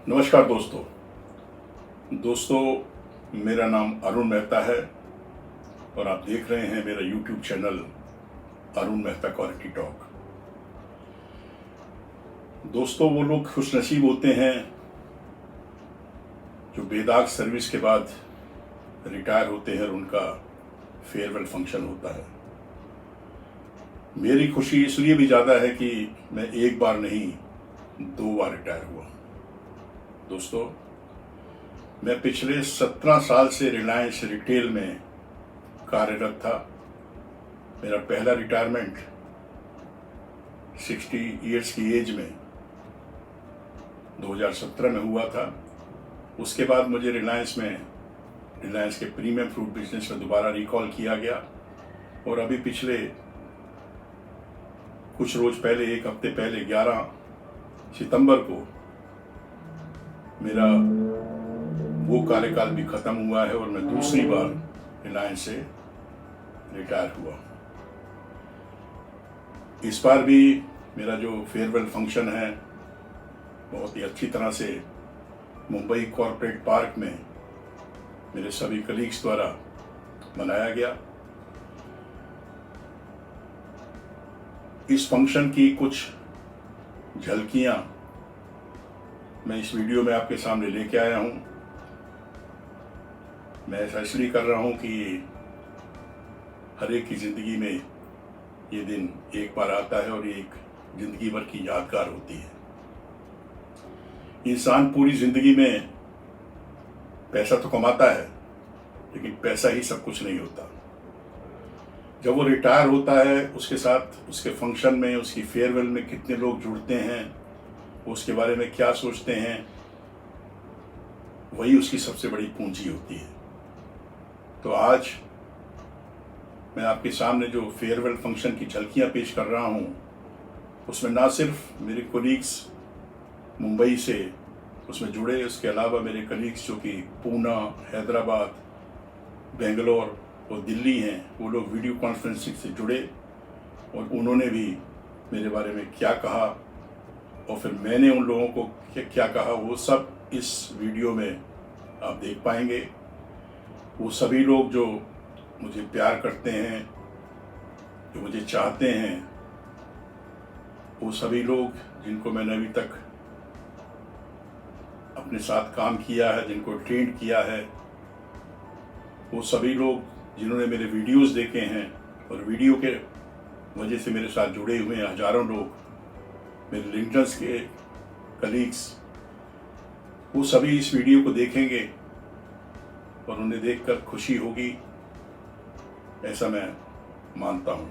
नमस्कार दोस्तों मेरा नाम अरुण मेहता है और आप देख रहे हैं मेरा YouTube channel Arun Mehta quality talk. दोस्तों, वो लोग खुशनसीब होते हैं जो बेदाग सर्विस के बाद रिटायर होते हैं और उनका फेयरवेल फंक्शन होता है। मेरी खुशी इसलिए भी ज़्यादा है कि मैं एक बार नहीं 2 बार रिटायर हुआ। दोस्तों, मैं पिछले 17 साल से रिलायंस रिटेल में कार्यरत था। मेरा पहला रिटायरमेंट 60 इयर्स की एज में 2017 में हुआ था। उसके बाद मुझे रिलायंस के प्रीमियम फ्रूट बिजनेस में दोबारा रिकॉल किया गया और अभी पिछले कुछ रोज पहले, एक हफ्ते पहले 11 सितंबर को मेरा वो कार्यकाल भी खत्म हुआ है और मैं दूसरी बार रिलायंस से रिटायर हुआ। इस बार भी मेरा जो फेयरवेल फंक्शन है बहुत ही अच्छी तरह से मुंबई कॉर्पोरेट पार्क में मेरे सभी कलीग्स द्वारा मनाया गया। इस फंक्शन की कुछ झलकियां मैं इस वीडियो में आपके सामने लेके आया हूं। मैं ऐसा इसलिए कर रहा हूं कि हर एक की ज़िंदगी में ये दिन एक बार आता है और ये एक ज़िंदगी भर की यादगार होती है। इंसान पूरी ज़िंदगी में पैसा तो कमाता है, लेकिन पैसा ही सब कुछ नहीं होता। जब वो रिटायर होता है, उसके साथ उसके फंक्शन में, उसकी फेयरवेल में कितने लोग जुड़ते हैं, उसके बारे में क्या सोचते हैं, वही उसकी सबसे बड़ी पूंजी होती है। तो आज मैं आपके सामने जो फेयरवेल फंक्शन की झलकियां पेश कर रहा हूं, उसमें ना सिर्फ मेरे कोलीग्स मुंबई से उसमें जुड़े, उसके अलावा मेरे कलीग्स जो कि पूना, हैदराबाद, बेंगलोर और दिल्ली हैं, वो लोग वीडियो कॉन्फ्रेंसिंग से जुड़े और उन्होंने भी मेरे बारे में क्या कहा और फिर मैंने उन लोगों को क्या कहा, वो सब इस वीडियो में आप देख पाएंगे। वो सभी लोग जो मुझे प्यार करते हैं, जो मुझे चाहते हैं, वो सभी लोग जिनको मैंने अभी तक अपने साथ काम किया है, जिनको ट्रेन किया है, वो सभी लोग जिन्होंने मेरे वीडियोस देखे हैं और वीडियो के वजह से मेरे साथ जुड़े हुए हैं हजारों लोग, मेरे लिंक्डइन के कलीग्स, वो सभी इस वीडियो को देखेंगे और उन्हें देखकर खुशी होगी, ऐसा मैं मानता हूँ।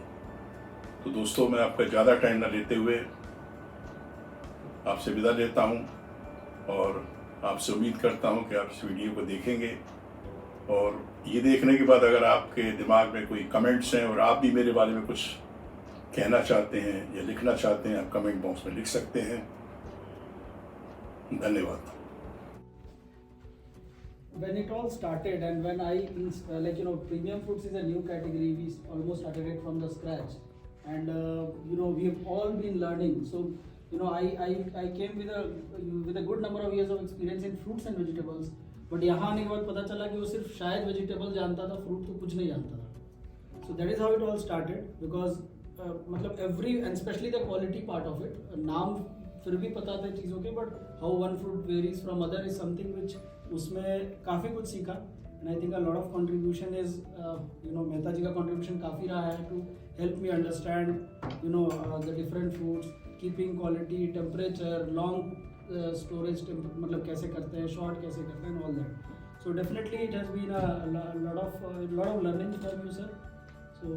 तो दोस्तों, मैं आपका ज़्यादा टाइम न लेते हुए आपसे विदा लेता हूँ और आपसे उम्मीद करता हूँ कि आप इस वीडियो को देखेंगे और ये देखने के बाद अगर आपके दिमाग में कोई कमेंट्स हैं और आप भी मेरे बारे में कुछ कहना चाहते हैं या लिखना चाहते हैं, आप कमेंट बॉक्स में लिख सकते हैं। धन्यवाद। When it all started and when premium fruits is a new category, we almost started it from the scratch, and we have all been learning. So I came with a good number of years of experience in fruits and vegetables, but यहाँ आने के बाद पता चला कि वो सिर्फ शायद वेजिटेबल जानता था, फ्रूट तो कुछ नहीं जानता था. So that is how it all started, because मतलब every and especially the quality part of it, नाम फिर भी पता थे चीज़ों के, but how one fruit varies from other is something which उसमें काफ़ी कुछ सीखा. And I think a lot of contribution is Mehta जी का contribution काफ़ी रहा है to help me understand the different fruits, keeping quality, temperature, long storage मतलब कैसे करते हैं, short कैसे करते हैं, and all that. So definitely it has been a lot of learning from you, sir. So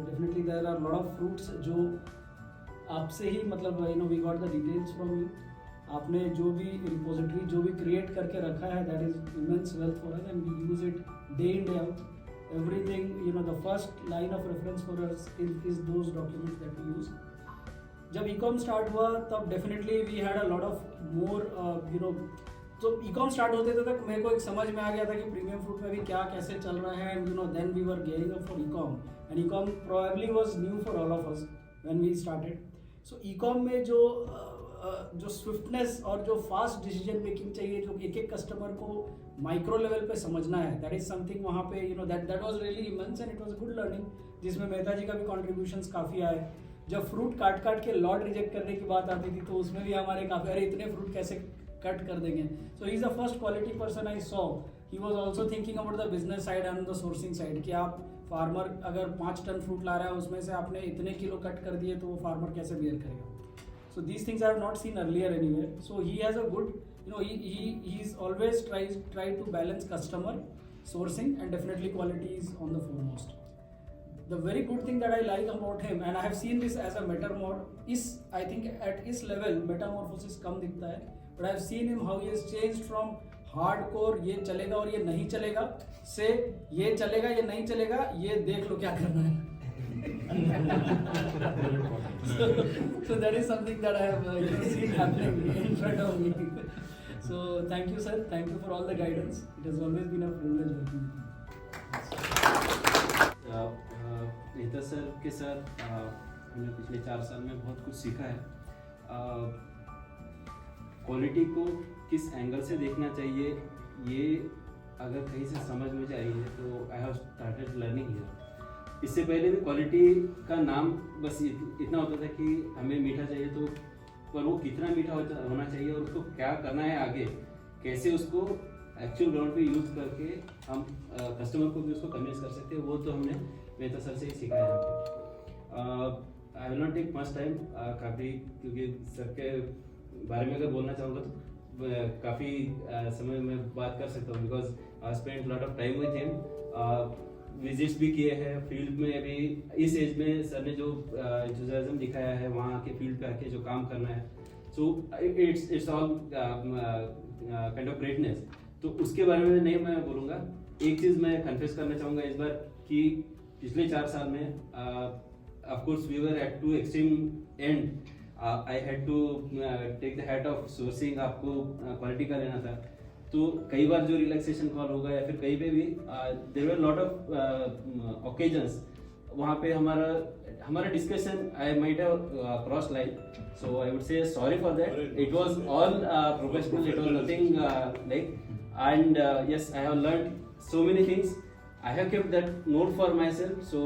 definitely there are a lot of fruits जो आपसे ही मतलब we got the details from you. आपने जो भी रिपोजिटरी जो भी क्रिएट करके रखा है, that is immense wealth for us and we use it day in day out. Everything the first line of reference for us is those documents that we use. जब ecom start हुआ तब definitely we had a lot of more तो ecom start होते थे तक मेरे को एक समझ में आ गया था कि प्रीमियम फ्रूट में भी क्या कैसे चल रहा है, and then we were gearing up for ecom, and ecom probably was new for all of us when we started. So ecom में जो जो स्विफ्टनेस और जो फास्ट डिसीजन मेकिंग चाहिए, जो एक एक कस्टमर को माइक्रो लेवल पे समझना है, दैट इज समथिंग वहाँ पे that was really immense and it was a good learning, जिसमें मेहता जी का भी कॉन्ट्रीब्यूशंस काफ़ी आए. जब फ्रूट काट काट के लॉट रिजेक्ट करने की बात आती थी तो उसमें भी हमारे काफ़ी, अरे इतने फ्रूट कैसे कट कर देंगे. So he is the first quality person I saw. He was also thinking about the business side and the sourcing side, कि आप फार्मर अगर 5 टन फ्रूट ला रहा है उसमें से आपने इतने किलो कट कर दिए तो वो फार्मर कैसे बियर करेगा. So these things I have not seen earlier anywhere. So he has a good, he's always tried to balance customer, sourcing, and definitely quality is on the foremost. The very good thing that I like about him, and I have seen this as a is I think at his level metamorphosis कम दिखता है, but I have seen him how he has changed from hardcore ये चलेगा और ये नहीं चलेगा से ये चलेगा ये नहीं चलेगा ये देख लो क्या करना है. so that is something that I have seen happening in front of me. So thank you sir, thank you for all the guidance. It has always been a privilege working with you. Mehta sir के साथ हमने पिछले 4 साल में बहुत कुछ सीखा है. क्वालिटी को किस एंगल से देखना चाहिए ये अगर कहीं से समझ में आई है तो I have started learning here. इससे पहले भी क्वालिटी का नाम बस इतना होता था कि हमें मीठा चाहिए तो, पर वो कितना मीठा होना चाहिए और उसको क्या करना है आगे, कैसे उसको एक्चुअल ग्राउंड पे यूज करके हम कस्टमर को भी उसको कन्विंस कर सकते हैं, वो तो हमने मेहता सर से ही सीखा है यहाँ पे. I will not take much time काफ़ी, क्योंकि सर के बारे में अगर बोलना चाहूँगा तो काफ़ी समय में बात कर सकता हूँ, because I spend lot of time with him. Visits भी किए हैं फील्ड में. अभी इस एज में सर ने जो एंथुसियाज्म दिखाया है वहाँ के फील्ड पे आके जो काम करना है, so it's all kind of greatness. तो उसके बारे में नहीं मैं बोलूँगा. एक चीज़ मैं कन्फेस करना चाहूँगा इस बार कि पिछले 4 साल में of course we were at to extreme end. I had to take the hat of sourcing. आपको क्वालिटी का लेना था तो कई बार जो रिलैक्सेशन कॉल होगा या फिर कहीं पे भी there were lot of occasions, वहाँ पे हमारा discussion I might have cross line. So I would say sorry for that. It was all professional, it was nothing like, and yes I have learned so many things. I have kept that note for myself, so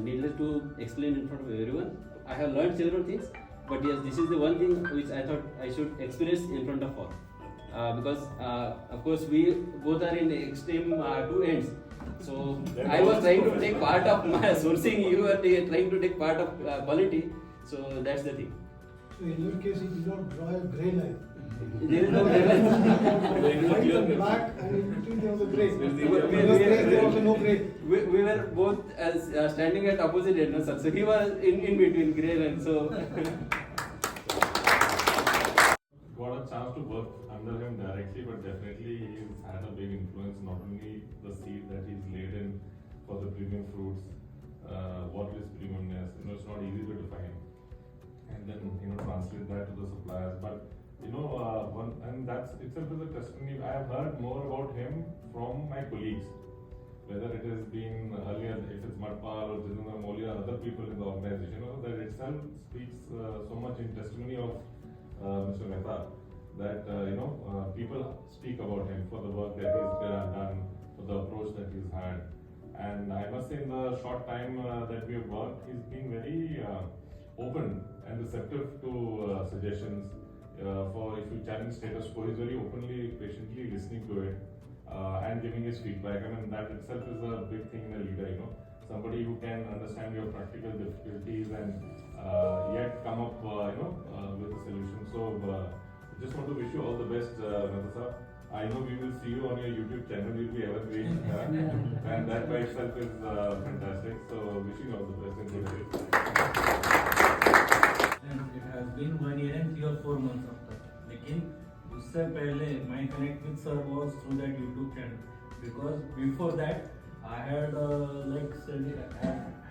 needless to explain in front of everyone. I have learned several things, but yes, this is the one thing which I thought I should experience in front of all. Because of course we both are in extreme 2 ends. So I was trying to take part of my sourcing, you were trying to take part of quality. So that's the thing. So in your case, you did not draw a grey line. There is no grey line. White and black, and in between there was a grey. There was no grey. We were both as standing at opposite ends, sir. So he was in between grey and so. Got a chance to work under him directly, but definitely he's had a big influence. Not only the seed that he's laid in for the premium fruits, what is premiumness? It's not easy to define, and then translate that to the suppliers. But and that's itself is a testimony. I have heard more about him from my colleagues, whether it has been earlier, if it's Matpal or Jitendra Moli or other people in the organization. That itself speaks so much in testimony of Mr. Mehta, that people speak about him for the work that he's done, for the approach that he's had. And I must say, in the short time that we have worked, he's been very open and receptive to suggestions. For if you challenge status quo, he's very openly, patiently listening to it and giving his feedback. I mean, that itself is a big thing in a leader. Somebody who can understand your practical difficulties and yet come up, with a solution. So, just want to wish you all the best, Mehta sir. I know we will see you on your YouTube channel. You'll be evergreen, and that by itself is fantastic. So, wishing you all the best in good days. And it has been 1 year and 3 or 4 months of that. लेकिन उससे पहले my connect with sir was through that YouTube channel, because before that I had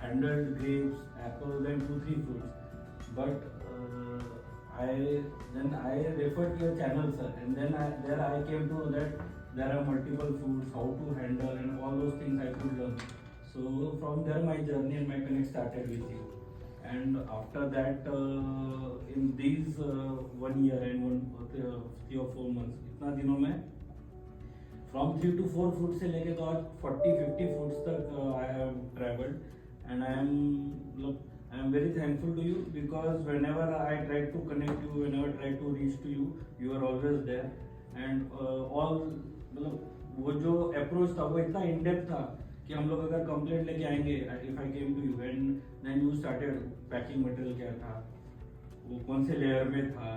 handled grapes, apples, and 2-3 fruits. But I referred to your channel, sir, and then I came to know that there are multiple foods, how to handle, and all those things I could learn. So from there my journey and my connect started with you. and after that in these 1 year and 3 or 4 months, इतना दिनों में from 3 to 4 fruits से लेके तो आज 40-50 fruits तक I have traveled, and I am very thankful to you, because whenever I tried to connect you, whenever I tried to reach to you, you are always there, and all वो जो approach था वो इतना in depth था कि हम लोग अगर complaint लेके आएंगे, if I came to you and then you started packing material क्या था, वो कौन से layer में था,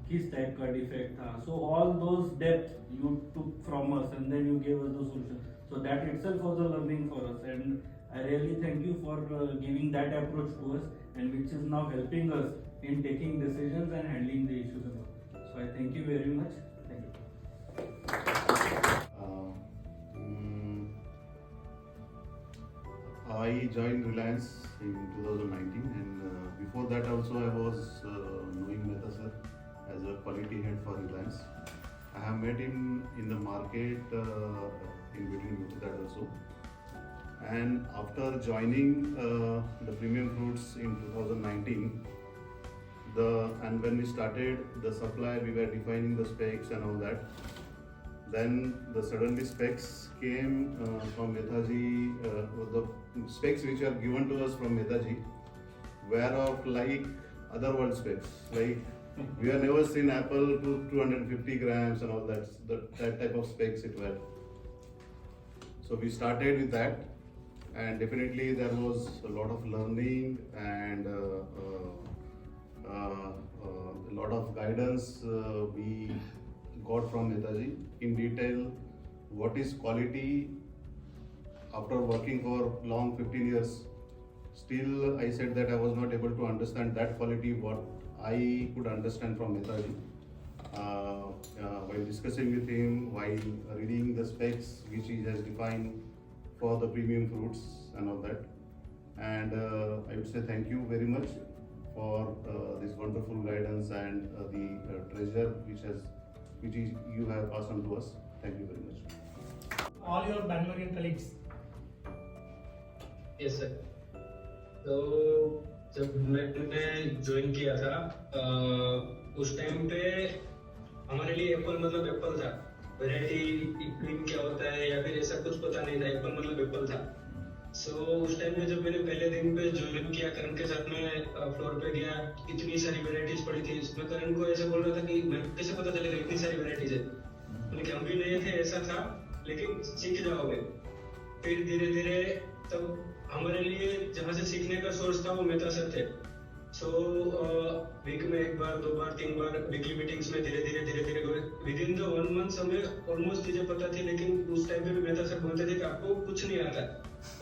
किस टाइप का डिफेक्ट था, so all those depth you took from us and then you gave us the solution, so that itself was a learning for us, and I really thank you for giving that approach to us, and which is now helping us in taking decisions and handling the issues and all. So I thank you very much. Thank you. I joined Reliance in 2019, and before that also I was knowing Mehta sir as a quality head for Reliance. I have met him in the market in between before that also. And after joining the premium fruits in 2019, and when we started the supply, we were defining the specs and all that. Then suddenly specs came from Mehta ji. The specs which are given to us from Mehta ji were of like other world specs. Like we have never seen apple to 250 grams and all that. That type of specs it were. So we started with that. And definitely there was a lot of learning and a lot of guidance we got from Mehta ji in detail. What is quality? After working for long 15 years, still I said that I was not able to understand that quality what I could understand from Mehta ji. While discussing with him, while reading the specs which he has defined for the premium fruits and all that, and I would say thank you very much for this wonderful guidance and the treasure which you have passed on to us. Thank you very much. All your Bangalorean colleagues. Yes sir. तो जब मैंने join किया था उस time पे हमारे लिए Apple मतलब एप्पल था. वैरायटी क्रीम क्या होता है या फिर ऐसा कुछ पता नहीं था. एप्पल मतलब एप्पल था. सो उस टाइम पे जब मैंने पहले दिन पे ज्वाइन किया, करण के साथ में फ्लोर पे गया, इतनी सारी वैरायटीज पड़ी थी. मैं करण को ऐसे बोल रहा था कि मैं कैसे पता चलेगा इतनी सारी वैरायटीज है. मतलब हम भी नए थे, ऐसा था, लेकिन सीख जाओगे. फिर धीरे धीरे तब हमारे लिए जहाँ से सीखने का सोर्स था वो मेहता सर थे. सो वीक में 1 बार 2 बार 3 बार वीकली मीटिंग्स में धीरे धीरे विद इन द 1 मंथ हमें ऑलमोस्ट चीजें पता थी. लेकिन उस टाइम पे भी मेहता सर बोलते थे कि आपको कुछ नहीं आता.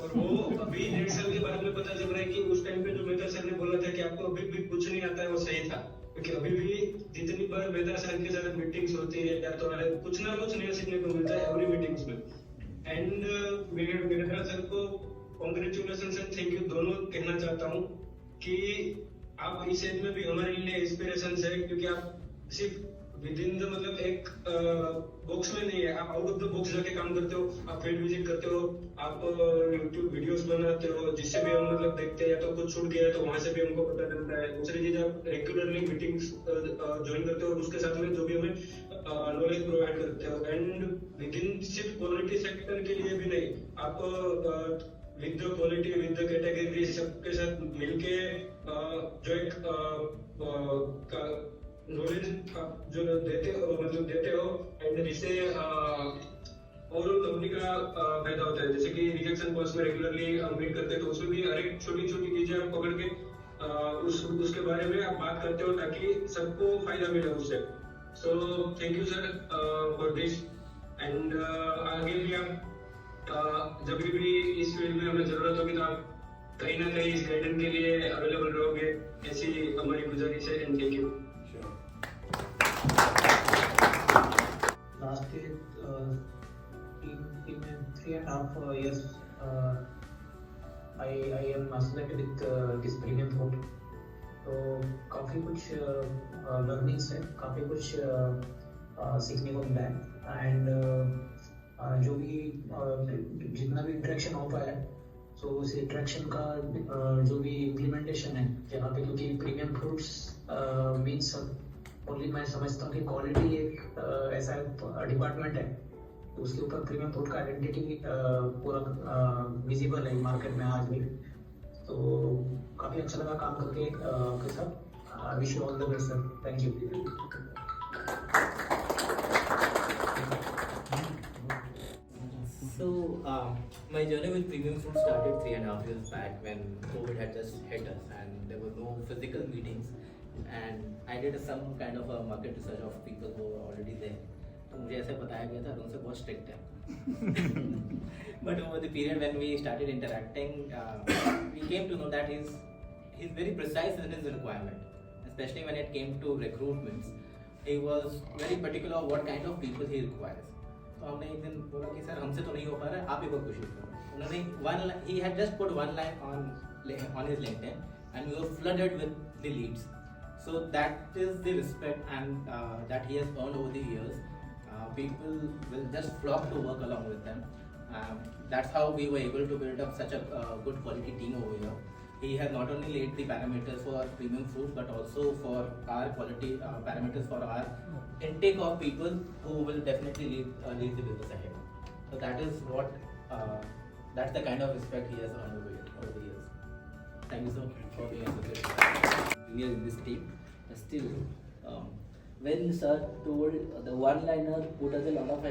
और वो अभी 1.5 साल के बाद में पता चल रहा है कि उस टाइम पे जो मेहता सर ने बोला था कि आपको अभी भी कुछ नहीं आता है, वो सही था. क्योंकि अभी भी जितनी बार मेहता सर के साथ मीटिंग्स होती है या तो कुछ ना कुछ नया सीखने को मिलता है एवरी मीटिंग्स में. एंड मेहता सर को कांग्रेचुलेशन एंड थैंक यू दोनों कहना चाहता हूँ कि आप इस एज में भी हमारे लिए इंस्पिरेशन है. क्योंकि आप सिर्फ विद इन द मतलब एक बॉक्स में नहीं है, आप आउट ऑफ द बॉक्स जाके काम करते हो. आप फील्ड विजिट करते हो, आप यूट्यूब वीडियोस बनाते हो, जिससे भी हम मतलब देखते हैं या तो कुछ छूट गया तो वहां से भी हमको पता चलता है. दूसरी चीज आप रेगुलरली मीटिंग्स ज्वाइन करते हो और उसके साथ में जो भी हमें नॉलेज प्रोवाइड करते हो. एंड विद इन सिर्फ क्वालिटी सेक्टर के लिए भी नहीं, आप with the quality with the category सबके साथ मिलके जो एक नॉलेज जो देते हो एंड जिससे ओवरऑल कंपनी का फायदा होता है. जैसे कि रिजेक्शन कॉस्ट में रेगुलरली मीट करते हैं तो उसमें भी हर एक छोटी छोटी चीजें आप पकड़ के उसके बारे में आप बात करते हो ताकि सबको फायदा मिले उससे. So thank you sir for this. And आगे भी आप जब भी इस फील्ड में हमें जरूरत होगी तो आप कहीं ना कहीं इस गाइडेंस के लिए अवेलेबल रहोगे, ऐसी हमारी गुजारिश है. And thank you. Last 3.5 years I am associated with this premium fruit. तो काफ़ी कुछ लर्निंग्स है, काफ़ी कुछ सीखने को मिला है. एंड जो भी जितना भी इंटरेक्शन हो पाया है सो उस इंट्रैक्शन का जो भी इम्प्लीमेंटेशन है यहाँ पे, क्योंकि प्रीमियम फ्रूट्स मीन्स ओनली, मैं समझता हूँ कि क्वालिटी एक ऐसा डिपार्टमेंट है उसके ऊपर प्रीमियम फ्रूट का आइडेंटिटी पूरा विजिबल है मार्केट में आज भी। तो काफ़ी अच्छा लगा काम करके आपके साथ। I wish you all the best sir, thank you. So, my journey with premium food started 3.5 years back when COVID had just hit us and there were no physical meetings, and I did some kind of a market research of people who were already there. तो मुझे ऐसे बताया गया था अरुण से बहुत strict है but over the period when we started interacting, we came to know that he's very precise in his requirement, especially when it came to recruitments. He was very particular of what kind of people he requires. तो हमने एक दिन बोला कि sir हमसे तो नहीं हो पा रहा है, आप ही को कोशिश करो। उन्होंने he had just put one line on his LinkedIn and we were flooded with the leads. So that is the respect and that he has earned over the years. People will just flock to work along with them. That's how we were able to build up such a good quality team over here. He has not only laid the parameters for premium foods but also for our quality parameters for our intake of people who will definitely lead the business ahead. So that is what that's the kind of respect he has earned over the years. Thank you so much for being associated. Junior in this team, still when sir told the one-liner put us a lot of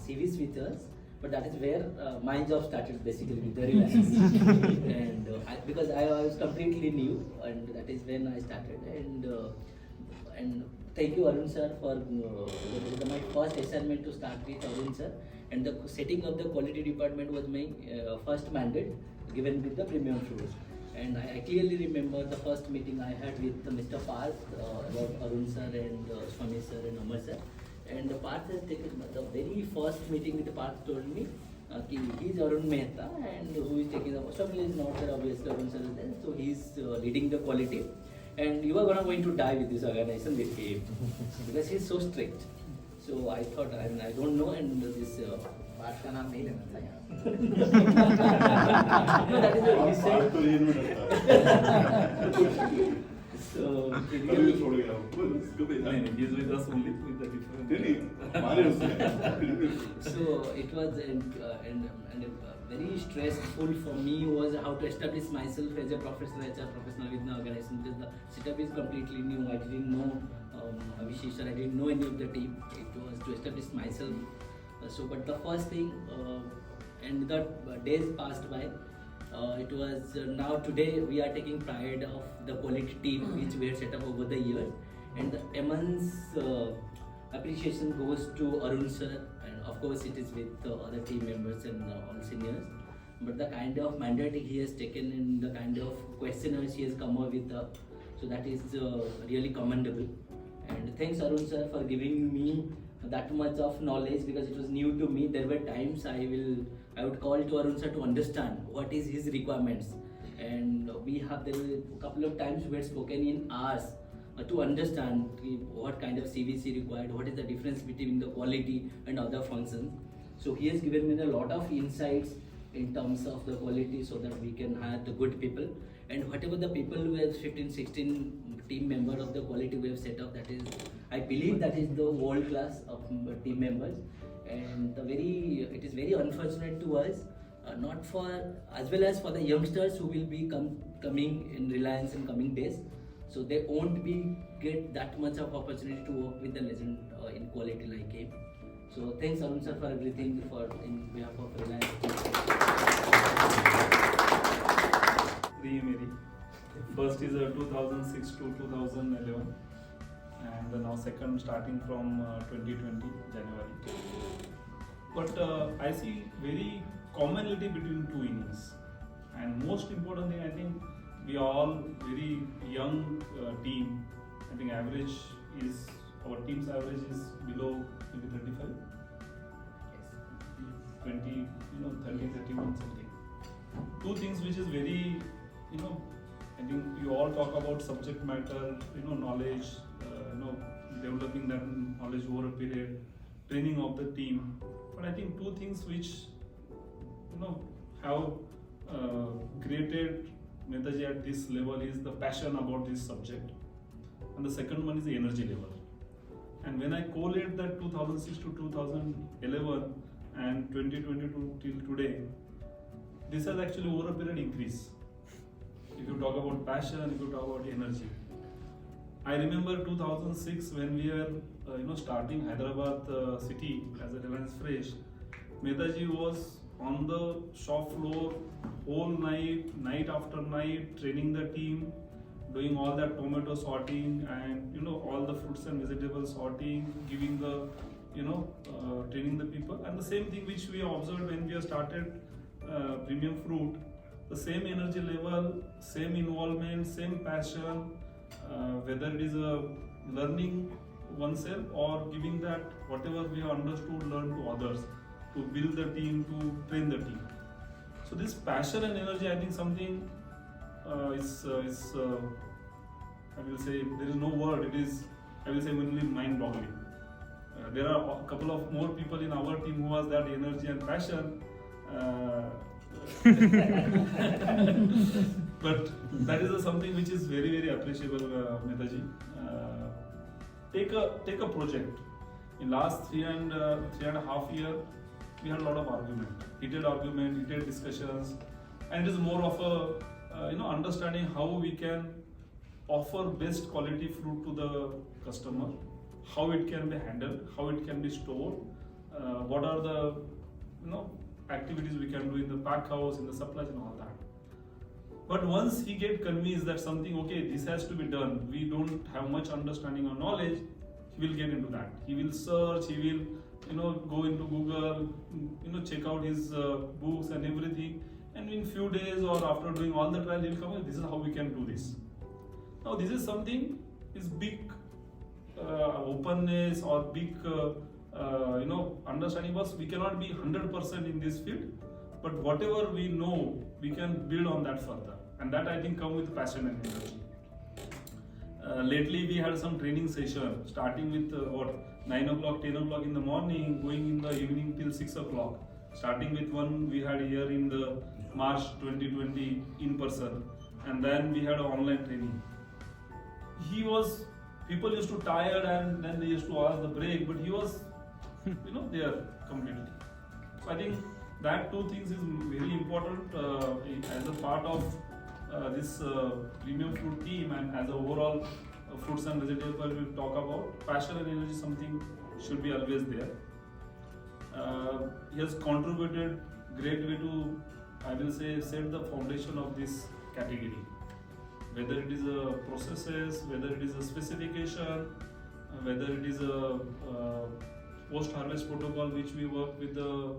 CVs with us, but that is where my job started basically with the Reliance. And because I was completely new, and that is when I started. And thank you Arun sir for my first assignment to start with Arun sir, and the setting of the quality department was my first mandate given with the premium fruits. And I clearly remember the first meeting I had with Mr. Parth about Arun sir and Swami sir and Amar sir. And Parth has taken the very first meeting with Parth told me he is Arun Mehta and who is taking the Swami is not there, obviously Arun sir is there, so he is leading the quality. And you are going to die with this organization with him because he is so strict. So I thought, and I don't know, and this Parth का नाम नहीं लेना था यहाँ. No, that is what he said. तो ये नहीं डरता. So कभी छोड़ गया कभी he is with us only with the different. नहीं हमारे उससे. So it was and very stressful for me was how to establish myself as a professional with the organization, because the setup is completely new. I didn't know Abhishek sir, I didn't know any of the team. It was to establish myself. So but the first thing and the days passed by. It was now today we are taking pride of the quality team which we had set up over the years, and the immense appreciation goes to Arun sir, and of course it is with other team members and all seniors. But the kind of mandate he has taken and the kind of questionnaires he has come up with, so that is really commendable. And thanks Arun sir for giving me that much of knowledge, because it was new to me. There were times I would call to Arun sir to understand what is his requirements, and there were a couple of times we had spoken in hours to understand what kind of CVC required, what is the difference between the quality and other functions. So he has given me a lot of insights in terms of the quality so that we can hire the good people, and whatever the people we have 15-16 team members of the quality we have set up, that is, I believe that is the world class of team members. And it is very unfortunate to us, not for as well as for the youngsters who will be coming in Reliance in coming days, so they won't get that much of opportunity to work with the legend in quality like him. So thanks Arun sir for everything in behalf of Reliance. मेरी first is 2006 to 2011, and now second starting from 2020 January. But I see very commonality between two innings, and most important thing, I think we are all very young team. I think our team's average is below maybe 35. Yes. 20, 30, 31 something. Two things which is very, I think you all talk about subject matter, knowledge, developing that knowledge over a period, training of the team. But I think two things which, have created Mehtaji at this level is the passion about this subject, and the second one is the energy level. And when I collate that 2006 to 2011 and 2022 till today, this has actually over a period increased. If you talk about passion, if you talk about energy. I remember 2006 when we were starting Hyderabad city as a Reliance Fresh, Mehtaji was on the shop floor whole night after night, training the team, doing all that tomato sorting and all the fruits and vegetables sorting, giving the training the people. And the same thing which we observed when we started premium fruit, the same energy level, same involvement, same passion, whether it is learning oneself or giving that whatever we have understood, learn to others, to build the team, to train the team. So this passion and energy, I think something is I will say there is no word. It is, I will say, only mind-boggling. There are a couple of more people in our team who has that energy and passion. But that is something which is very, very appreciable, Mehtaji. Take a project. In last three and a half year, we had a lot of heated discussions, and it is more of a understanding how we can offer best quality fruit to the customer, how it can be handled, how it can be stored, what are the activities we can do in the pack house, in the supply chain, all that. But once he get convinced that something, okay, this has to be done, we don't have much understanding or knowledge, he will get into that. He will search, he will go into Google, check out his books and everything, and in few days or after doing all the trial, he will come, this is how we can do this. Now this is something, is big openness or big understanding, was we cannot be 100% in this field, but whatever we know, we can build on that further, and that I think come with passion and energy. Lately we had some training session starting with 9 o'clock, 10 o'clock in the morning, going in the evening till 6 o'clock. Starting with one we had here in the March 2020 in person, and then we had an online training. People used to tired and then they used to ask the break, but he was there completely. So I think that two things is very important as a part of this premium fruit team, and as a overall fruits and vegetables we talk about. Passion and energy, something should be always there. He has contributed great way to, I will say, set the foundation of this category. Whether it is a processes, whether it is a specification, whether it is a post-harvest protocol which we work with the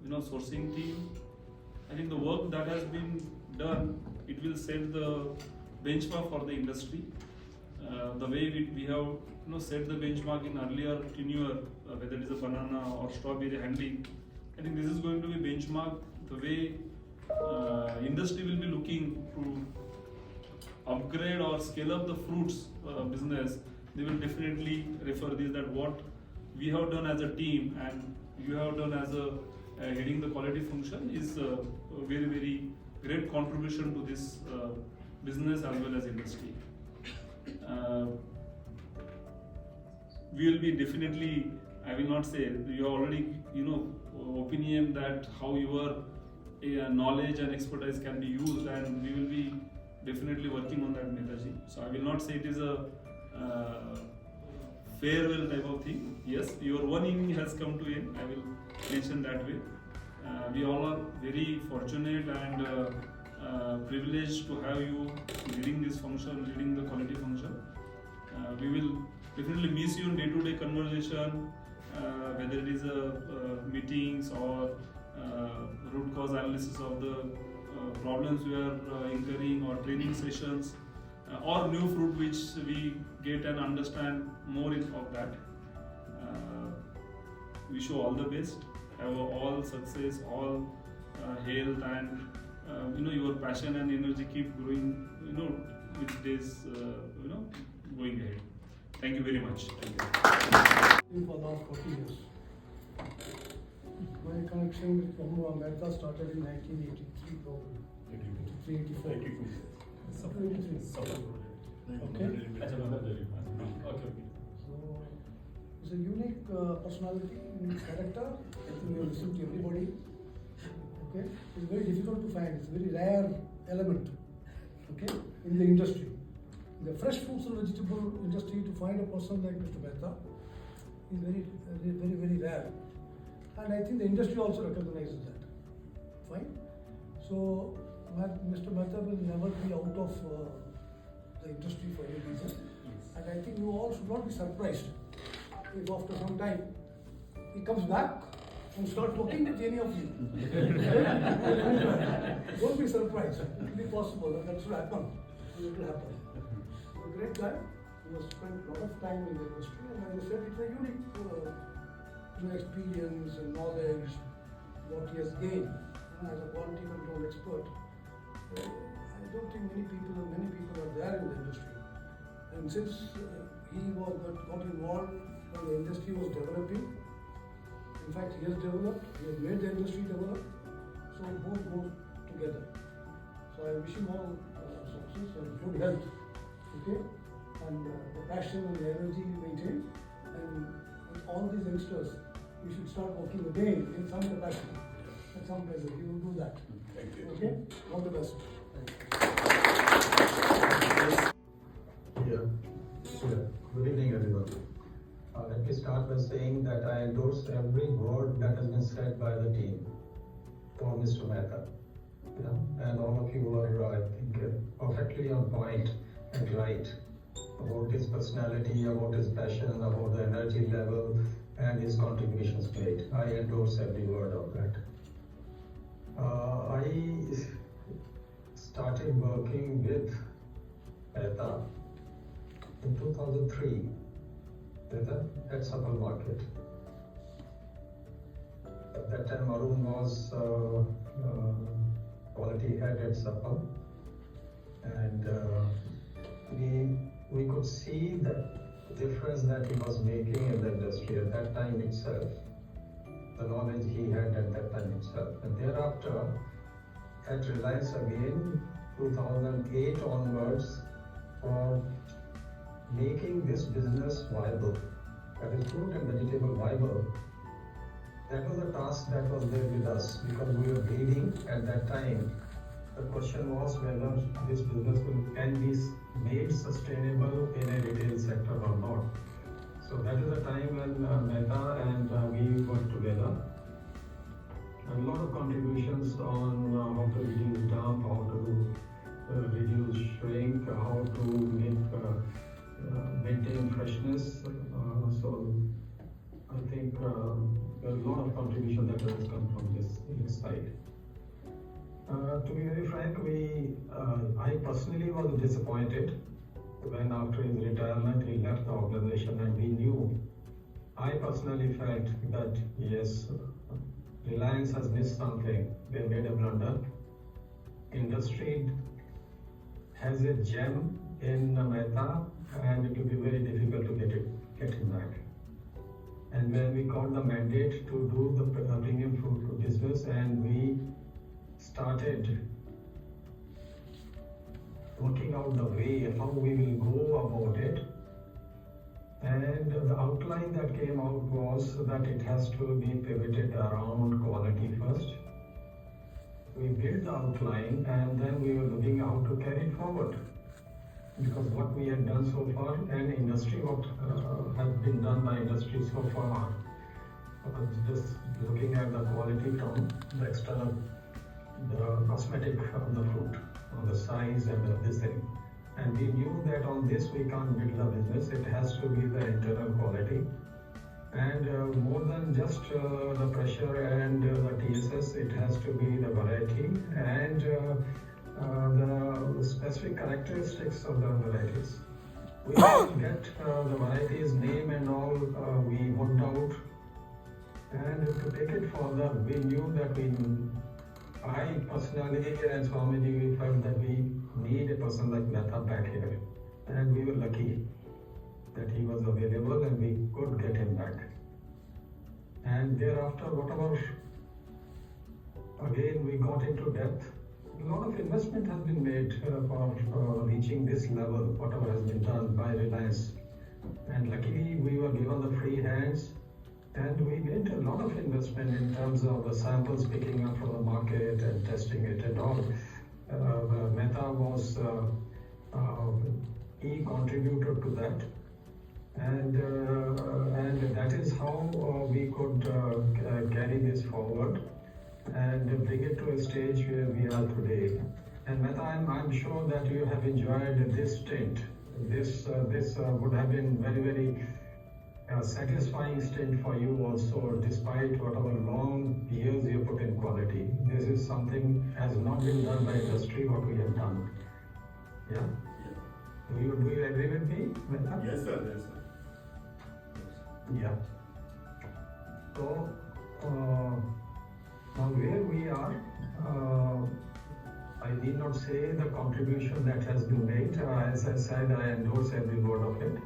sourcing team. I think the work that has been done, it will set the benchmark for the industry. The way we have set the benchmark in earlier tenure, whether it is a banana or strawberry handling, I think this is going to be benchmark. The way industry will be looking to upgrade or scale up the fruits business, they will definitely refer this, that what we have done as a team and you have done as a heading the quality function is a very, very great contribution to this business as well as industry. We will be definitely, I will not say, you already opinion that how your knowledge and expertise can be used, and we will be definitely working on that, Mehtaji. So I will not say it is a farewell type of thing. Yes, your one inning has come to end, I will mention that way. We all are very fortunate and privileged to have you leading this function, leading the quality function. We will definitely miss you in day-to-day conversation, whether it is meetings or root cause analysis of the problems we are incurring, or training sessions, or new fruit which we get and understand more of that. Wish you all the best. Have all success, all health, and your passion and energy keep growing. With days, going ahead. Thank you very much. For the last 40 years. My connection with Mehta started in 1983 probably. 83, 84. 83. Okay. Okay. So he's a unique personality, unique character. I think we have listened to everybody. Okay. It's very difficult to find. It's a very rare element. Okay. In the industry. In the fresh fruits and vegetable industry, to find a person like Mr. Mehta is very rare. And I think the industry also recognizes that. Fine. So Mr. Mehta will never be out of the industry for any reason. And I think you all should not be surprised if after some time he comes back and start working with any of you. Don't be surprised. It will be possible that should happen. It will happen. A great guy. He has spent a lot of time in the industry, and as I said, it's a unique experience and knowledge what he has gained as a quality control expert. I don't think many people are there in the industry. And since he got involved when the industry was developing, in fact he has developed, he has made the industry develop, so both go together. So I wish him all success and good health, okay? And the passion and the energy he maintained, and with all these youngsters, we should start working again in some capacity, at some place. He will do that. Thank you. Okay? All the best. Good evening, everyone. Let me start by saying that I endorse every word that has been said by the team for Mr. Mehta. And all of you are, I think, perfectly on point and right about his personality, about his passion, about the energy level, and his contributions made. I endorse every word of that. I started working with Mehta in 2003 at Supple Market. At that time, Arun was quality head at Supple, and we could see the difference that he was making in the industry at that time itself, the knowledge he had at that time itself. And thereafter, at Reliance again, 2008 onwards, for making this business viable, that is fruit and vegetable viable, that was a task that was there with us because we were bleeding at that time. The question was whether this business can be made sustainable in a retail sector or not. So that is the time when Mehta and we worked together. A lot of contributions on how to reduce dump, how to reduce shrink, how to maintain freshness. So I think there are a lot of contribution that has come from this side. To be very frank, I personally was disappointed when after his retirement he left the organization, and we knew, I personally felt that yes, Reliance has missed something. They made a blunder. Industry has a gem in Mehta, and it will be very difficult to get him back. And when we got the mandate to do the premium food business, and we started working out the way how we will go about it, and the outline that came out was that it has to be pivoted around quality first. We built the outline, and then we were looking how to carry it forward, because what we had done so far, and industry, what has been done by industry so far, just looking at the quality from the external, the cosmetic of the fruit, on the size and this thing. And we knew that on this we can't build the business, it has to be the internal quality. And more than just the pressure and the TSS, it has to be the variety and the specific characteristics of the varieties. We didn't get the varieties name and all, we worked out. And to take it further, we knew that I personally and Swamiji, we felt that we need a person like Mehta back here. And we were lucky that he was available and we could get him back. And thereafter, whatever again, we got into depth. A lot of investment has been made for reaching this level, whatever has been done by Reliance. And luckily, we were given the free hands, and we made a lot of investment in terms of the samples picking up from the market and testing it and all. Mehta was key contributor to that, and that is how we could carry this forward and bring it to a stage where we are today. And Mehta, I'm sure that you have enjoyed this stint. This would have been very satisfying stint for you also, despite whatever long years you put in quality. This is something has not been done by industry, what we have done. Yeah? Do you agree with me, Mehta? Yes, sir. Yes, sir. Yeah. So, now where we are, I need not say the contribution that has been made. As I said, I endorse every word of it.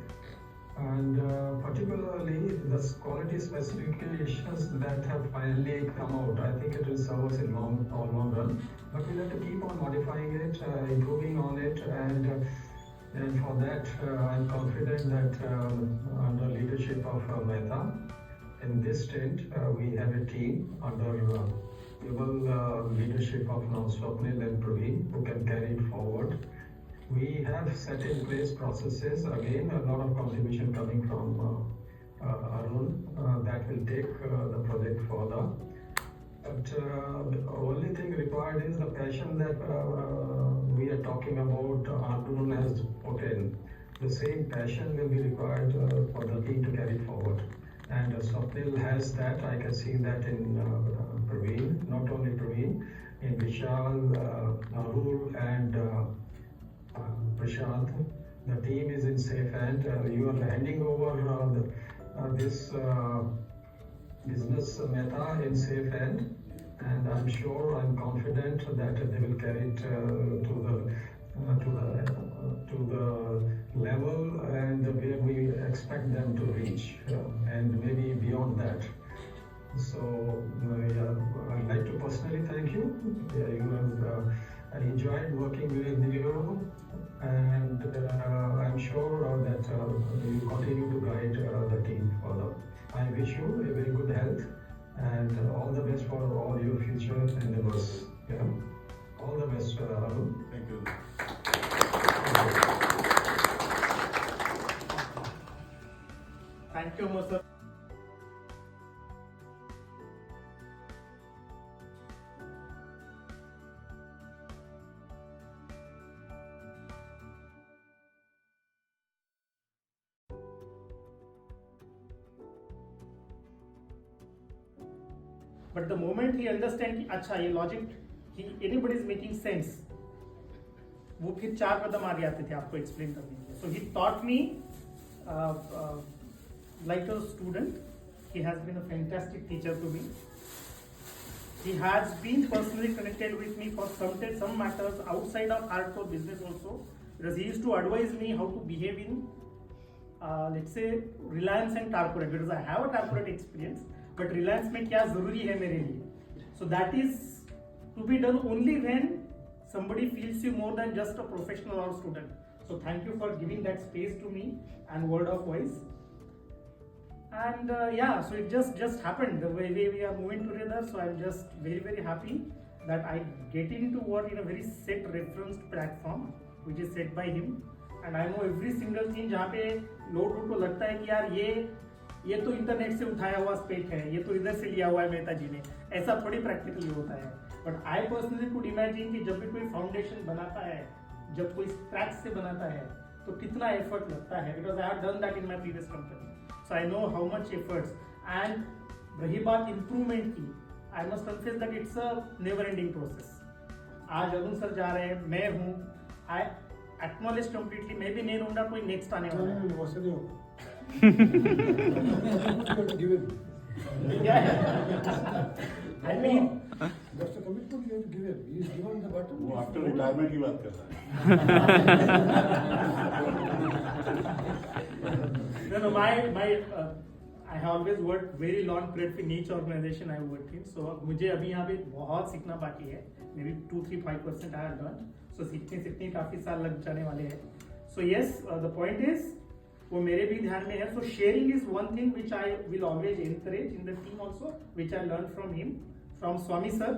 And particularly the quality specifications that have finally come out, I think it will serve us in long run. But we'll have to keep on modifying it, improving on it, and for that, I'm confident that under leadership of Mehta, in this stint, we have a team under leadership of Swapnil and Praveen who can carry it forward. We have set in place processes, again, a lot of contribution coming from Arun that will take the project further. But the only thing required is the passion that we are talking about, Arun has put in. The same passion will be required for the team to carry it forward. And Swapnil has that. I can see that in Praveen, not only Praveen, in Vishal, Arun, and Prashant. The team is in safe hand. You are handing over this business Mehta in safe hand, and I'm sure, I'm confident that they will carry it to the level and where we expect them to reach, and maybe beyond that. So I'd like to personally thank you. I enjoyed working with you, and I'm sure that you continue to guide the team further. I wish you a very good health and all the best for all your future endeavors. Yeah. All the best, Arun. Thank you. Thank you, Mehta. But the moment he understand कि अच्छा ये logic, anybody is making sense, वो फिर 4 कदम आगे आते थे आपको explain करने के लिए. So he taught me like a student. He has been a fantastic teacher to me. He has been personally connected with me for some matters outside of hardcore business also, because he used to advise me how to behave in let's say Reliance and Tarcorate, because I have a Tarcorate experience, but Reliance में क्या जरूरी है मेरे लिए. So that is to be done only when somebody feels you more than just a professional or student. So thank you for giving that space to me and word of voice. And so it just happened the way we are moving together. So I'm just very happy that I get into work in a very set referenced platform which is set by him. And I know every single thing जहाँ पे लोग को लगता है कि यार ये तो इंटरनेट से उठाया हुआ स्पेक है, ये तो इधर से लिया हुआ है मेहता जी ने, ऐसा थोड़ी प्रैक्टिकली होता है. But I personally could imagine कि जब भी कोई फाउंडेशन बनाता है, जब कोई स्क्रैच से बनाता है, तो कितना एफर्ट लगता है, because I have done that in my previous company. So I know how much efforts. And रही बात इंप्रूवमेंट की, I must confess that it's a never ending process. आज अरुण सर जा रहे हैं, मैं हूँ, आई एक्नॉलेज कंप्लीटली, मैं भी नहीं रहूंगा, कोई नेक्स्ट आने वाला है. I mean, that's the commitment you have to give him. He is given the button. वो आफ्टर रिटायरमेंट की बात कर रहा है. No, I have always worked very long period in each organization I worked in. So मुझे अभी यहाँ पे बहुत सीखना बाकी है. Maybe 2-3-5% I have learned. So सीखने काफी साल लग जाने वाले हैं. So yes, the point is वो मेरे भी ध्यान में है. So sharing is one thing which I will always encourage in the team also, which I learned from him, from Swami sir.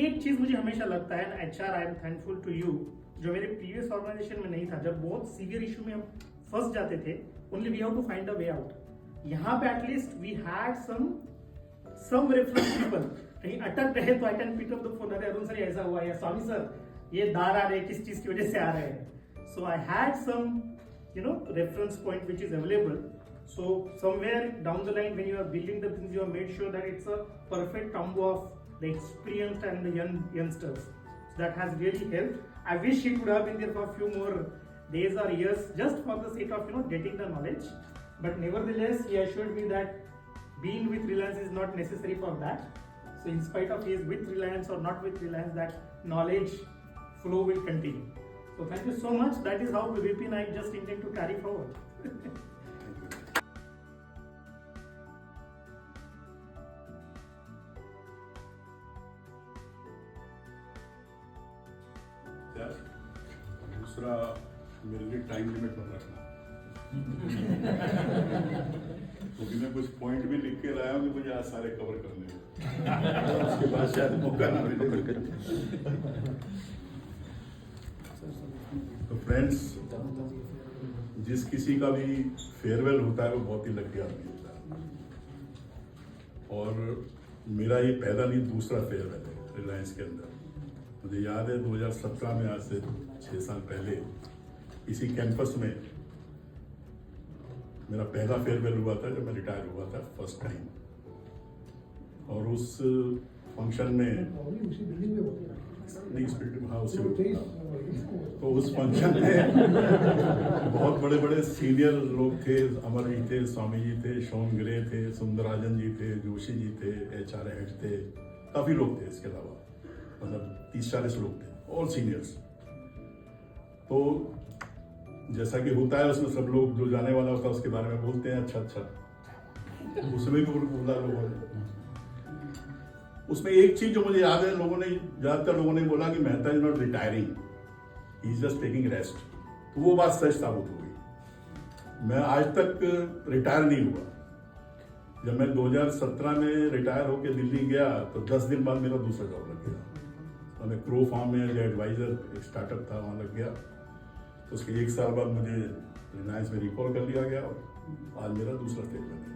एक चीज मुझे हमेशा लगता है, HR I am thankful to you, जो मेरे previous organization में नहीं था. जब बहुत severe issue में हम फंस जाते थे, only we have to find a way out. यहाँ पे at least we had some reference people. कहीं अटक रहे तो I can pick up the phone, अरे अरुण सर ऐसा हुआ, या स्वामी सर ये दार आ रहे किस चीज की वजह से आ रहे हैं. So I had some reference point which is available. So somewhere down the line when you are building the things, you have made sure that it's a perfect combo of the experienced and the youngsters. That has really helped. I wish it would have been there for few more days or years just for the sake of getting the knowledge. But nevertheless, he assured me that being with Reliance is not necessary for that. So in spite of he is with Reliance or not with Reliance, that knowledge flow will continue. So thank you so much. That is how VP and I just intend to carry forward. दूसरा मेरे लिए time limit बन रखना, क्योंकि मैं कुछ point भी लिख के लाया हूँ कि मुझे आज सारे कवर करने हैं. उसके बाद शायद मौका ना मिले. तो फ्रेंड्स, जिस किसी का भी फेयरवेल होता है वो बहुत ही लकी आदमी होता है, और मेरा ये पहला नहीं दूसरा फेयरवेल है रिलायंस के अंदर. मुझे याद है 2017 में, आज से 6 साल पहले इसी कैंपस में मेरा पहला फेयरवेल हुआ था जब मैं रिटायर हुआ था फर्स्ट टाइम. और उस फंक्शन में नहीं, स्पिरिट हाउस से, तो उस फंक्शन में बहुत बड़े बड़े सीनियर लोग थे. अमर जी थे, स्वामी जी थे, शोन ग्रे थे, सुंदराजन जी थे, जोशी जी थे, HR हेड थे, काफ़ी लोग थे. इसके अलावा मतलब 30-40 लोग थे, ऑल सीनियर्स. तो जैसा कि होता है उसमें सब लोग जो जाने वाला होता है उसके बारे में बोलते हैं अच्छा अच्छा. उसमें भी बोला लोगों ने. उसमें एक चीज जो मुझे याद है, ज्यादातर लोगों ने बोला कि Mehta is not retiring, he is just taking rest. तो वो बात सच साबित हो गई. मैं आज तक रिटायर नहीं हुआ. जब मैं 2017 में रिटायर होकर दिल्ली गया तो 10 दिन बाद मेरा दूसरा जॉब लग गया. मैं क्रो फार्म में जो एडवाइजर एक स्टार्टअप था वहाँ लग गया. उसके 1 साल बाद मुझे रिलायंस में रिकॉल कर लिया गया और आज मेरा दूसरा फेयरवेल है.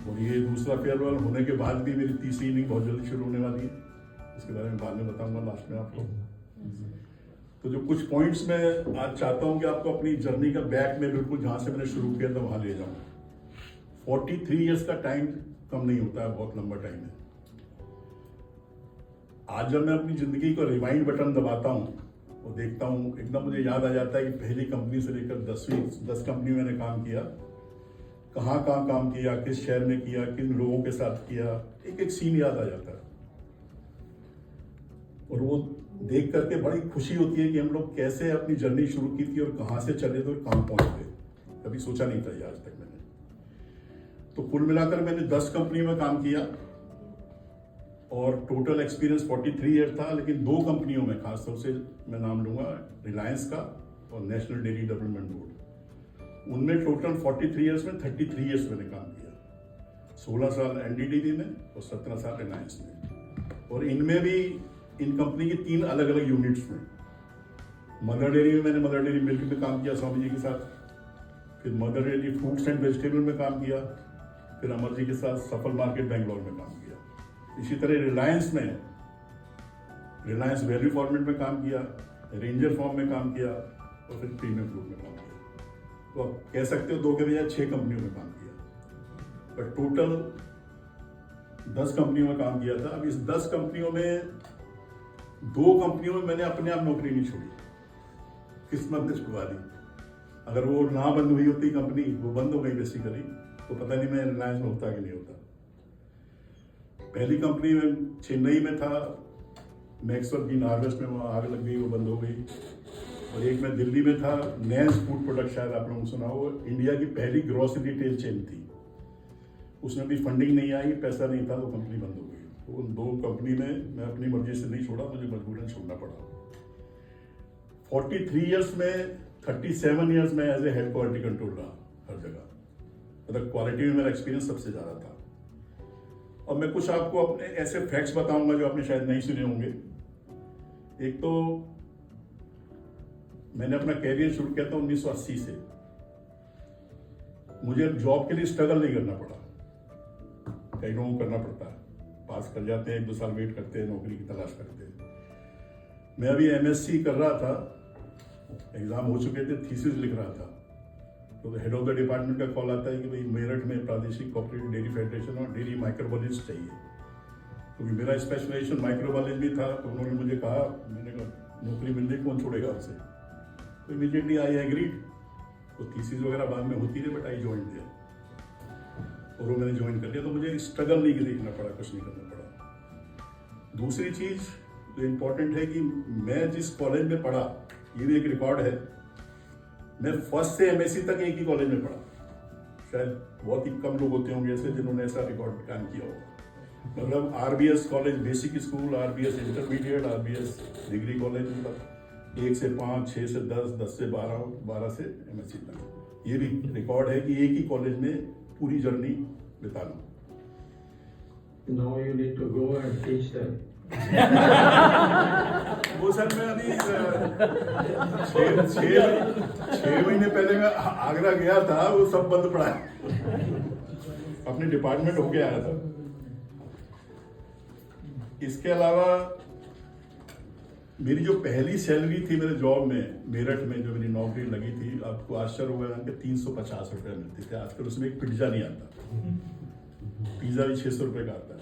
और ये दूसरा फेयरवेल होने के बाद भी मेरी तीसरी इनिंग बहुत जल्दी शुरू होने वाली है. उसके बारे में बाद में बताऊंगा लास्ट में आपको. तो जो कुछ पॉइंट्स मैं आज चाहता हूँ कि आपको अपनी जर्नी का बैक में बिल्कुल जहाँ से मैंने शुरू किया था वहाँ ले जाऊँ. 43 ईयर्स का टाइम कम नहीं होता है, बहुत लंबा टाइम है. आज जब मैं अपनी जिंदगी को रिवाइंड बटन दबाता हूँ और देखता हूँ, एकदम मुझे याद आ जाता है कि पहली कंपनी से लेकर 10 कंपनी मैंने काम किया, कहाँ काम किया, किस शहर में किया, किन लोगों के साथ किया, एक एक सीन याद आ जाता है. और वो देख करके बड़ी खुशी होती है कि हम लोग कैसे अपनी जर्नी शुरू की थी और कहाँ से चले थे और कहाँ पहुँच गए. कभी सोचा नहीं था ये आज तक मैंने. तो कुल मिलाकर मैंने 10 कंपनी में काम किया और टोटल एक्सपीरियंस 43 ईयर था. लेकिन 2 कंपनियों में, खासतौर से मैं नाम लूंगा रिलायंस का और नेशनल डेयरी डेवलपमेंट बोर्ड, उनमें टोटल 43 ईयर्स में 33 ईयर्स मैंने काम किया. 16 साल NDDB में और 17 साल रिलायंस में. और इनमें भी इन कंपनी की 3 अलग अलग यूनिट्स में. मदर डेयरी में मैंने मदर डेयरी मिल्क में काम किया स्वामी जी के साथ. फिर mother dairy fruits and vegetable में काम किया. फिर अमर जी के साथ सफल मार्केट बेंगलोर में काम किया. इसी तरह रिलायंस में रिलायंस वैल्यू फॉर्मेट में काम किया, रेंजर फॉर्म में काम किया और फिर प्रीमियम फ्रूट में काम किया. तो आप कह सकते हो 2 के बजाय 6 कंपनियों में काम किया. पर टोटल 10 कंपनियों में काम किया था. अब इस 10 कंपनियों में 2 कंपनियों में मैंने अपने आप नौकरी नहीं छोड़ी, किस्मत ने छुड़वा दी. अगर वो ना बंद हुई होती कंपनी, वो बंद हो गई बेसिकली, तो पता नहीं मैं रिलायंस में होता कि नहीं होता. पहली कंपनी में चेन्नई में था, मैक्सवेल बीन हार्वेस्ट में, वहाँ आग लग गई, वो बंद हो गई. और एक में दिल्ली में था, नैंस फूड प्रोडक्ट, शायद आप लोगों ने सुना हो, इंडिया की पहली ग्रोसरी रिटेल चेन थी. उसमें भी फंडिंग नहीं आई, पैसा नहीं था, तो कंपनी बंद हो गई। तो उन 2 कंपनी में मैं अपनी मर्जी से नहीं छोड़ा, मुझे मजबूरन छोड़ना पड़ा। 43 ईयर्स में 37 ईयर्स में as a head quality control रहा हर जगह, मतलब क्वालिटी में मेरा एक्सपीरियंस सबसे ज़्यादा था। और मैं कुछ आपको अपने ऐसे फैक्ट्स बताऊंगा जो आपने शायद नहीं सुने होंगे। एक तो मैंने अपना कैरियर शुरू किया था 1980 से। मुझे जॉब के लिए स्ट्रगल नहीं करना पड़ा, कई लोगों को करना पड़ता है, पास कर जाते हैं, 1-2 साल वेट करते हैं, नौकरी की तलाश करते हैं। मैं अभी MSc कर रहा था, एग्जाम हो चुके थे, थीसिस लिख रहा था, तो हेड ऑफ द डिपार्टमेंट का कॉल आता है कि भाई मेरठ में प्रादेशिक कोऑपरेटिव डेयरी फेडरेशन और डेयरी माइक्रोबायोलॉजिस्ट चाहिए। क्योंकि मेरा स्पेशलाइजेशन माइक्रोबायोलॉजी में था, तो उन्होंने मुझे कहा, मैंने कहा नौकरी मिलने कौन छोड़ेगा आपसे। तो इमीडिएटली आई एग्रीड। तो थीसिस वगैरह बाद में होती रही, बट आई ज्वाइन दिया और वो मैंने ज्वाइन कर लिया। तो मुझे स्ट्रगल नहीं देखना पड़ा, कुछ नहीं करना पड़ा। दूसरी चीज़ जो इम्पोर्टेंट है कि मैं जिस कॉलेज में पढ़ा, ये भी एक रिकॉर्ड है, मैं फर्स्ट से MSc तक एक ही कॉलेज में पढ़ा। शायद बहुत ही कम लोग होते होंगे ऐसे जिन्होंने ऐसा रिकॉर्ड कायम किया होगा। मतलब RBS college basic school, RBS intermediate, RBS degree college, मतलब 1 से 5, 6 से 10, 10 से 12, 12 से MSc तक। ये भी रिकॉर्ड है कि एक ही कॉलेज में पूरी जर्नी बिता लूँ। Now you need to go and teach them. वो सर मैं अभी 6 महीने पहले मैं आगरा गया था, वो सब बंद पड़ा है। अपने डिपार्टमेंट होके आया था। इसके अलावा मेरी जो पहली सैलरी थी मेरे जॉब में, मेरठ में जो मेरी नौकरी लगी थी, आपको आश्चर्य होगा कि 350 रुपये मिलते थे। आजकल उसमें एक पिज्जा नहीं आता, पिज्जा भी 600 रुपये का आता है।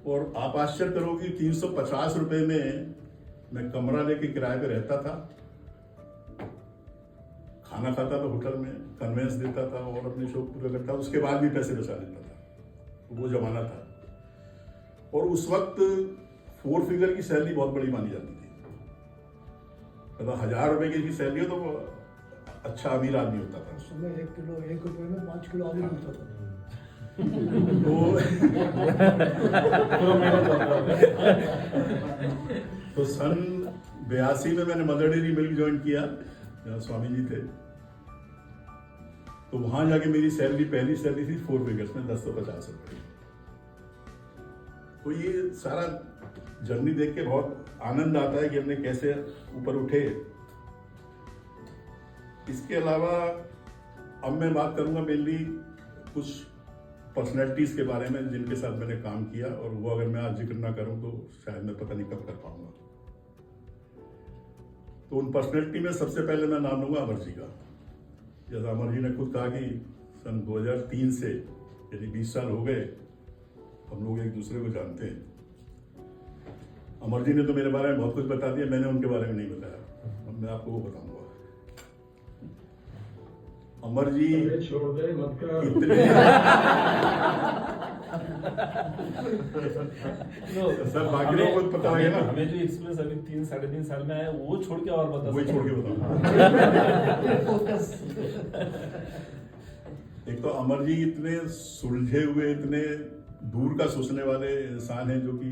और आप आश्चर्य करोगे 350 रुपये में मैं कमरा लेके किराए पे रहता था, खाना खाता था होटल में, कन्वेंस देता था और अपने शौक पूरा करता था, उसके बाद भी पैसे बचा लेता था। वो जमाना था। और उस वक्त 4 फिगर की सैलरी बहुत बड़ी मानी जाती थी। मतलब 1000 रुपये की सैलरी हो तो अच्छा अमीर आदमी होता था। उस समय 1 किलो 1 रुपये में 5 किलो आलू मिलता था। तो सन 82 में मैंने मदर डेयरी मिल्क ज्वाइन किया, जहाँ स्वामी जी थे। तो वहां जाके मेरी सैलरी, पहली सैलरी थी 4 फिगर्स में, 1050 रुपये। तो ये सारा जर्नी देख के बहुत आनंद आता है कि हमने कैसे ऊपर उठे। इसके अलावा अब मैं बात करूंगा मेनली कुछ पर्सनैलिटीज़ के बारे में जिनके साथ मैंने काम किया, और वो अगर मैं आज जिक्र ना करूं तो शायद मैं पता नहीं कब कर पाऊंगा। तो उन पर्सनैलिटी में सबसे पहले मैं नाम लूंगा अमर जी का। जैसा अमर जी ने खुद कहा कि सन 2003 से यानी 20 साल हो गए हम लोग एक दूसरे को जानते हैं। अमर जी ने तो मेरे बारे में बहुत कुछ बता दिया, मैंने उनके बारे में नहीं बताया। अब मैं आपको वो बताऊंगा। अमर जी छोड़ दे, मत कर। इतने सर बाकी लोगों को पता है ना, हमें जो एक्सपीरियंस अभी 3-3.5 साल में आया वो छोड़ के और बता, वही छोड़ के बताऊंगा। एक तो अमर जी इतने सुलझे हुए, इतने दूर का सोचने वाले इंसान हैं जो कि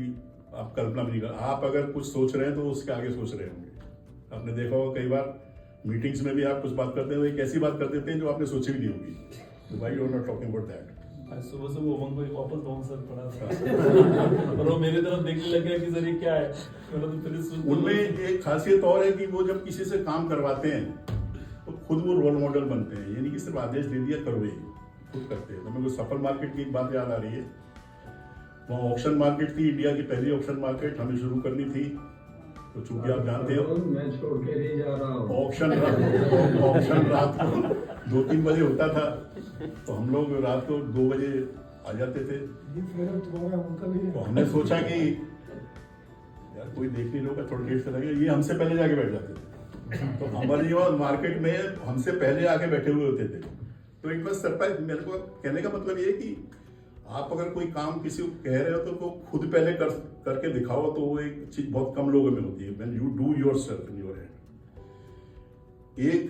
आप कल्पना भी नहीं कर। आप अगर कुछ सोच रहे हैं तो उसके आगे सोच रहे होंगे। आपने देखा होगा कई बार मीटिंग्स में भी आप कुछ बात करते हैं, एक ऐसी बात कर देते हैं जो आपने सोची भी नहीं होगी। तो भाई you are not talking about that. आज सुबह उमंग को एक वापस बहुत सर पड़ा था और वो मेरी तरफ देखने लग गया कि सर ये क्या है। उनमें एक खासियत और है कि वो जब किसी से काम करवाते हैं तो खुद वो रोल मॉडल बनते हैं, यानी कि सिर्फ आदेश दे दिया करो, ही खुद करते हैं। तो मेरे को सफल मार्केट की एक बात याद आ रही है। वहाँ ऑक्शन मार्केट थी, इंडिया की पहली ऑक्शन मार्केट हमें शुरू करनी थी। तो चूंकि आप जानते हो मैं छोड़ के नहीं जा रहा हूँ। ऑक्शन रात को 2-3 बजे होता था, तो हम लोग रात को 2 बजे आ जाते थे। तो हमने सोचा कि यार कोई देख नहीं होगा, थोड़ा देर से लगेगा, ये हमसे पहले जाके बैठ जाते थे। तो हमारे यहाँ मार्केट में हमसे पहले आके बैठे हुए होते थे। तो एक बार सरप्राइज, मेरे को कहने का मतलब ये कि आप अगर कोई काम किसी को कह रहे हो तो वो खुद पहले करके दिखाओ, तो वो एक चीज बहुत कम लोगों में होती है। When you do yourself in your hand. एक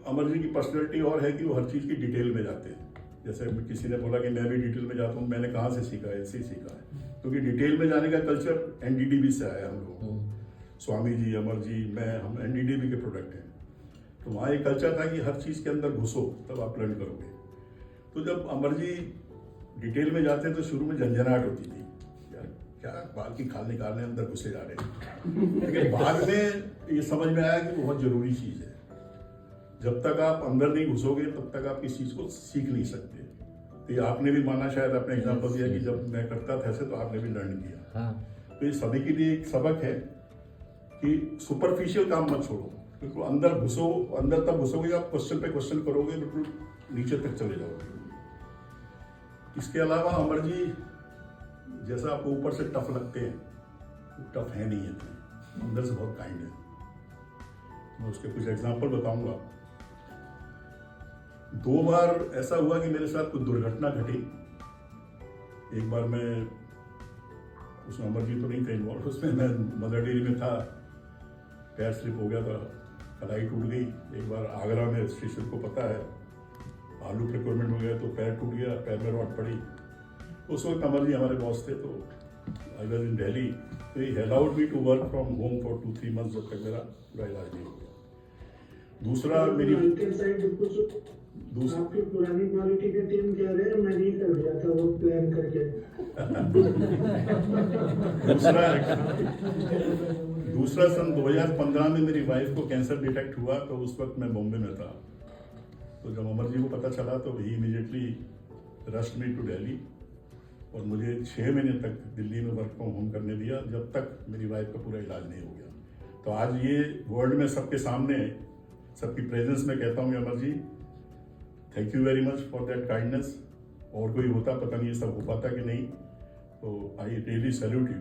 अमर जी की पर्सनैलिटी और है कि वो हर चीज की डिटेल में जाते हैं। जैसे किसी ने बोला कि मैं भी डिटेल में जाता हूँ, मैंने कहाँ से सीखा है, ऐसे ही सीखा है, क्योंकि डिटेल में जाने का कल्चर एनडीडीबी से आया हम लोगों को। स्वामी जी, अमर जी, मैं, हम एनडीडीबी के प्रोडक्ट हैं। तो वहाँ एक कल्चर था कि हर चीज़ के अंदर घुसो तब आप लर्न करोगे। तो जब अमर जी डिटेल में जाते हैं तो शुरू में झंझनाहट होती थी, यार क्या बाल की खाल निकालने अंदर घुसे जा रहे हैं, लेकिन बाद में ये समझ में आया कि बहुत ज़रूरी चीज़ है। जब तक आप अंदर नहीं घुसोगे तब तक आप किसी चीज़ को सीख नहीं सकते। तो ये आपने भी माना, शायद आपने एग्जाम्पल दिया कि जब मैं करता था ऐसे, तो आपने भी लर्न किया। तो ये सभी के लिए एक सबक है कि सुपरफिशियल काम मत छोड़ो, बिल्कुल अंदर घुसो। अंदर तब घुसोगे आप क्वेश्चन पे क्वेश्चन करोगे, बिल्कुल नीचे तक चले जाओगे। इसके अलावा अमर जी जैसा आपको ऊपर से टफ लगते हैं, वो टफ है नहीं है, अंदर से बहुत काइंड है। मैं उसके कुछ एग्जाम्पल बताऊंगा। 2 बार ऐसा हुआ कि मेरे साथ कुछ दुर्घटना घटी। एक बार मैं, उसमें अमर जी तो नहीं थे इन्वॉल्व, उसमें मैं मदर डेयरी में था, पैर स्लिप हो गया था, कलाई टूट गई। एक बार आगरा में, स्टेशन को पता है, आलू प्रिक्योरमेंट हो गया तो पैर टूट गया, पैर में रॉड पड़ी। उस वक्त अमर जी हमारे बॉस थे, तो आई वॉज इन दिल्ली, तो he allowed me to work from home for 2-3 months, जब तक मेरा पूरा इलाज नहीं हो गया। दूसरा मेरी आपकी पुरानी क्वालिटी की टीम कह रहे हैं मैं नहीं कर दिया था वो प्लान करके। दूसरा सन 2015 में मेरी वाइफ को कैंसर डिटेक्ट हुआ, तो उस वक्त मैं बॉम्बे में था। तो जब अमर जी को पता चला तो he immediately rushed me to Delhi, और मुझे 6 महीने तक दिल्ली में वर्क फ्रॉम होम करने दिया, जब तक मेरी वाइफ का पूरा इलाज नहीं हो गया। तो आज ये वर्ल्ड में सबके सामने, सबकी प्रेजेंस में कहता हूँ Amar ji, thank you very much for that kindness. और कोई होता पता नहीं ये सब हो पाता कि नहीं, तो आई रियली सैल्यूट यू।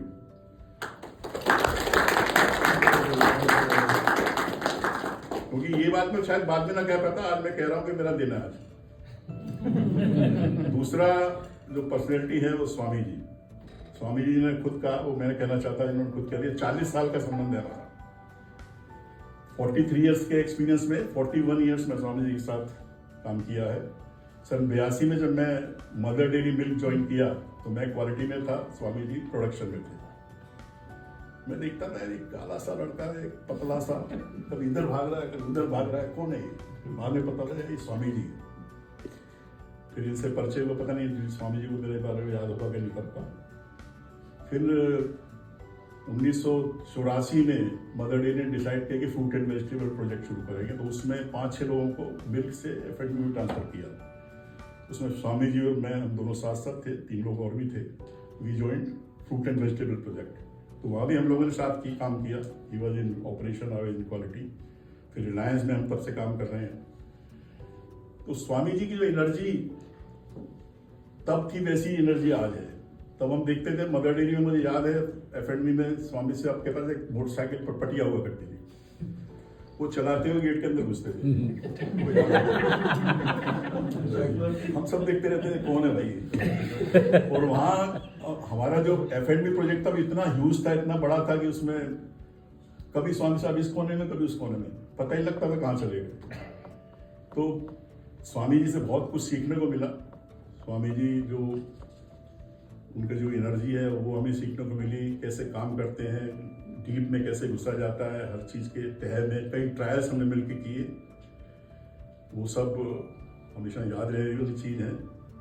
क्योंकि ये बात मैं शायद बाद में ना कह पाता, आज मैं कह रहा हूँ कि मेरा दिन है आज। दूसरा जो पर्सनैलिटी है वो स्वामी जी। स्वामी जी ने खुद कहा, वो मैंने कहना चाहता, इन्होंने खुद कह दिया, 40 साल का संबंध है हमारा। 43 ईयर्स के एक्सपीरियंस में 41 ईयर्स में स्वामी जी के साथ काम किया है। सन 82 में जब मैं मदर डेयरी मिल्क ज्वाइन किया तो मैं क्वालिटी में था, स्वामी जी प्रोडक्शन में थे। मैं देखता था एक काला सा लड़का है, एक पतला सा, कभी इधर भाग रहा है कभी उधर भाग रहा है, कौन है ये? बाद में पता लगा ये स्वामी जी। फिर इनसे परिचय हुआ, पता नहीं स्वामी जी को मेरे बारे में याद होगा कि नहीं करता। फिर 1984 में मदर डेयरी ने डिसाइड किया कि फ्रूट एंड वेजिटेबल प्रोजेक्ट शुरू करेंगे, तो उसमें 5-6 लोगों को मिल्क से एफएनबी में ट्रांसफर किया। उसमें स्वामी जी और मैं, हम दोनों साथ साथ थे, 3 लोग और भी थे। We joint fruit and vegetable project, तो वहाँ भी हम लोगों ने साथ की काम किया। He was in operation, I was in quality. फिर रिलायंस में हम तब से काम कर रहे हैं। तो स्वामी जी की जो एनर्जी तब थी, वैसी एनर्जी आज है। तब हम देखते थे मदर डेयरी में, मुझे याद है एफएनबी में स्वामी से आपके पास एक मोटरसाइकिल पर पटिया हुआ करती थी, वो चलाते हुए गेट के अंदर घुसते थे। हम सब देखते रहते थे कौन है भाई। और वहाँ हमारा जो एफएनबी प्रोजेक्ट था इतना ह्यूज था, इतना बड़ा था कि उसमें कभी स्वामी साहब इस कोने में, कभी उस कोने में, पता ही लगता था कहाँ चले गए। तो स्वामी जी से बहुत कुछ सीखने को मिला। स्वामी जी जो, उनका जो एनर्जी है वो हमें सीखने को मिली, कैसे काम करते हैं, डीप में कैसे घुसा जाता है, हर चीज़ के तह में। कई ट्रायल्स हमने मिलकर किए, वो सब हमेशा याद रहने वाली चीज़ है।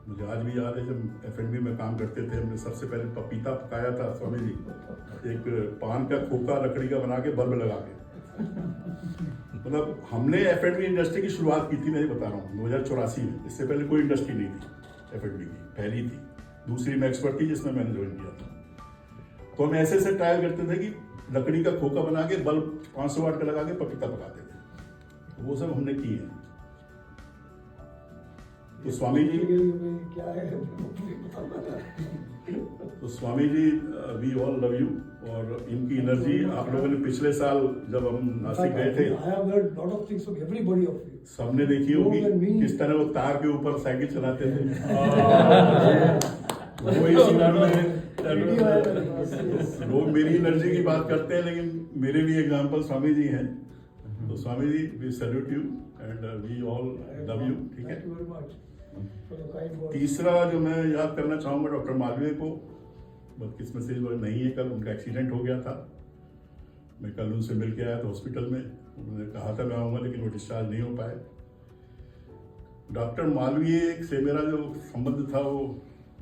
मुझे आज भी याद है जब एफएनबी में काम करते थे, हमने सबसे पहले पपीता पकाया था स्वामी जी, एक पान का खोखा लकड़ी का बना के बल्ब लगा के। मतलब हमने एफएनबी इंडस्ट्री की शुरुआत की थी, मैं बता रहा हूँ 2084 में। इससे पहले कोई इंडस्ट्री नहीं थी एफएनबी की, पहली थी। दूसरी में एक्सपर्ट थी जिसमें मैंने ज्वाइन किया था। तो हम ऐसे ऐसे ट्रायल करते थे कि लकड़ी का खोखा बना के बल्ब 500 वाट का लगा के पपीता पकाते थे। तो वो सब हमने किए हैं। तो स्वामी जी क्या है? तो Swami ji, we all love you. और इनकी एनर्जी आप लोगों ने पिछले साल जब हम नासिक गए थे, सबने देखी होगी किस तरह वो तार के ऊपर साइकिल चलाते थे। वो इसी में लोग मेरी एनर्जी की बात करते हैं, लेकिन मेरे भी एग्जाम्पल स्वामी जी हैं। तो Swami ji, we salute you and we all love you. ठीक है। तीसरा जो मैं याद करना चाहूँगा डॉक्टर मालवीय को, बदकिस्मत से वो नहीं है, कल उनका एक्सीडेंट हो गया था। मैं कल उनसे मिल के आया था हॉस्पिटल में, उन्होंने कहा था मैं आऊँगा लेकिन वो डिस्चार्ज नहीं हो पाए। डॉक्टर मालवीय से मेरा जो संबंध था वो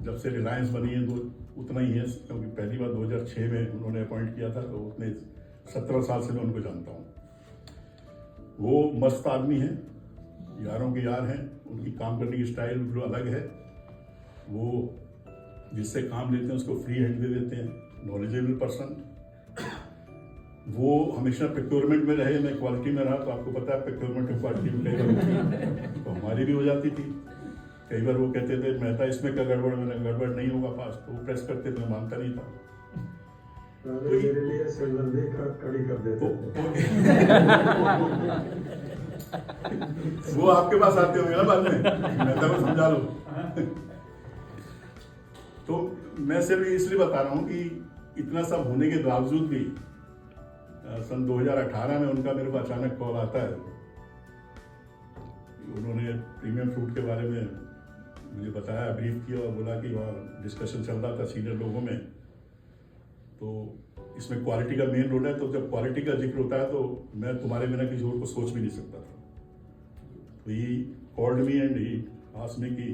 जब से रिलायंस बनी है तो उतना ही है, क्योंकि पहली बार 2006 में उन्होंने अपॉइंट किया था, तो उतने 17 साल से मैं उनको जानता हूँ। वो मस्त आदमी हैं, यारों के यार हैं, उनकी काम करने की स्टाइल बिल्कुल अलग है। वो जिससे काम लेते हैं उसको फ्री हैंड दे देते हैं, नॉलेजेबल पर्सन। वो हमेशा प्रोक्योरमेंट में रहे, मैं क्वालिटी में रहा, तो आपको पता है प्रोक्योरमेंट और क्वालिटी में कई बार होती है, तो हमारी भी हो जाती थी। कई बार वो कहते थे मेहता इसमें क्या गड़बड़, मैंने गड़बड़ नहीं होगा पास, तो वो प्रेस करते थे, मैं मानता नहीं था। मेरे लिए सिरबंदी कड़ी कर देते वो आपके पास आते होंगे ना बाद में, मेहता को समझा लो। तो मैं सिर्फ इसलिए बता रहा हूँ कि इतना सब होने के बावजूद भी सन 2018 में उनका मेरे को अचानक कॉल आता है। उन्होंने प्रीमियम फ्रूट के बारे में मुझे बताया, ब्रीफ किया और बोला कि वहाँ डिस्कशन चल रहा था सीनियर लोगों में, तो इसमें क्वालिटी का मेन रोल है, तो जब क्वालिटी का जिक्र होता है तो मैं तुम्हारे बिना किसी और को सोच भी नहीं सकता था। तो he called me and he asked me कि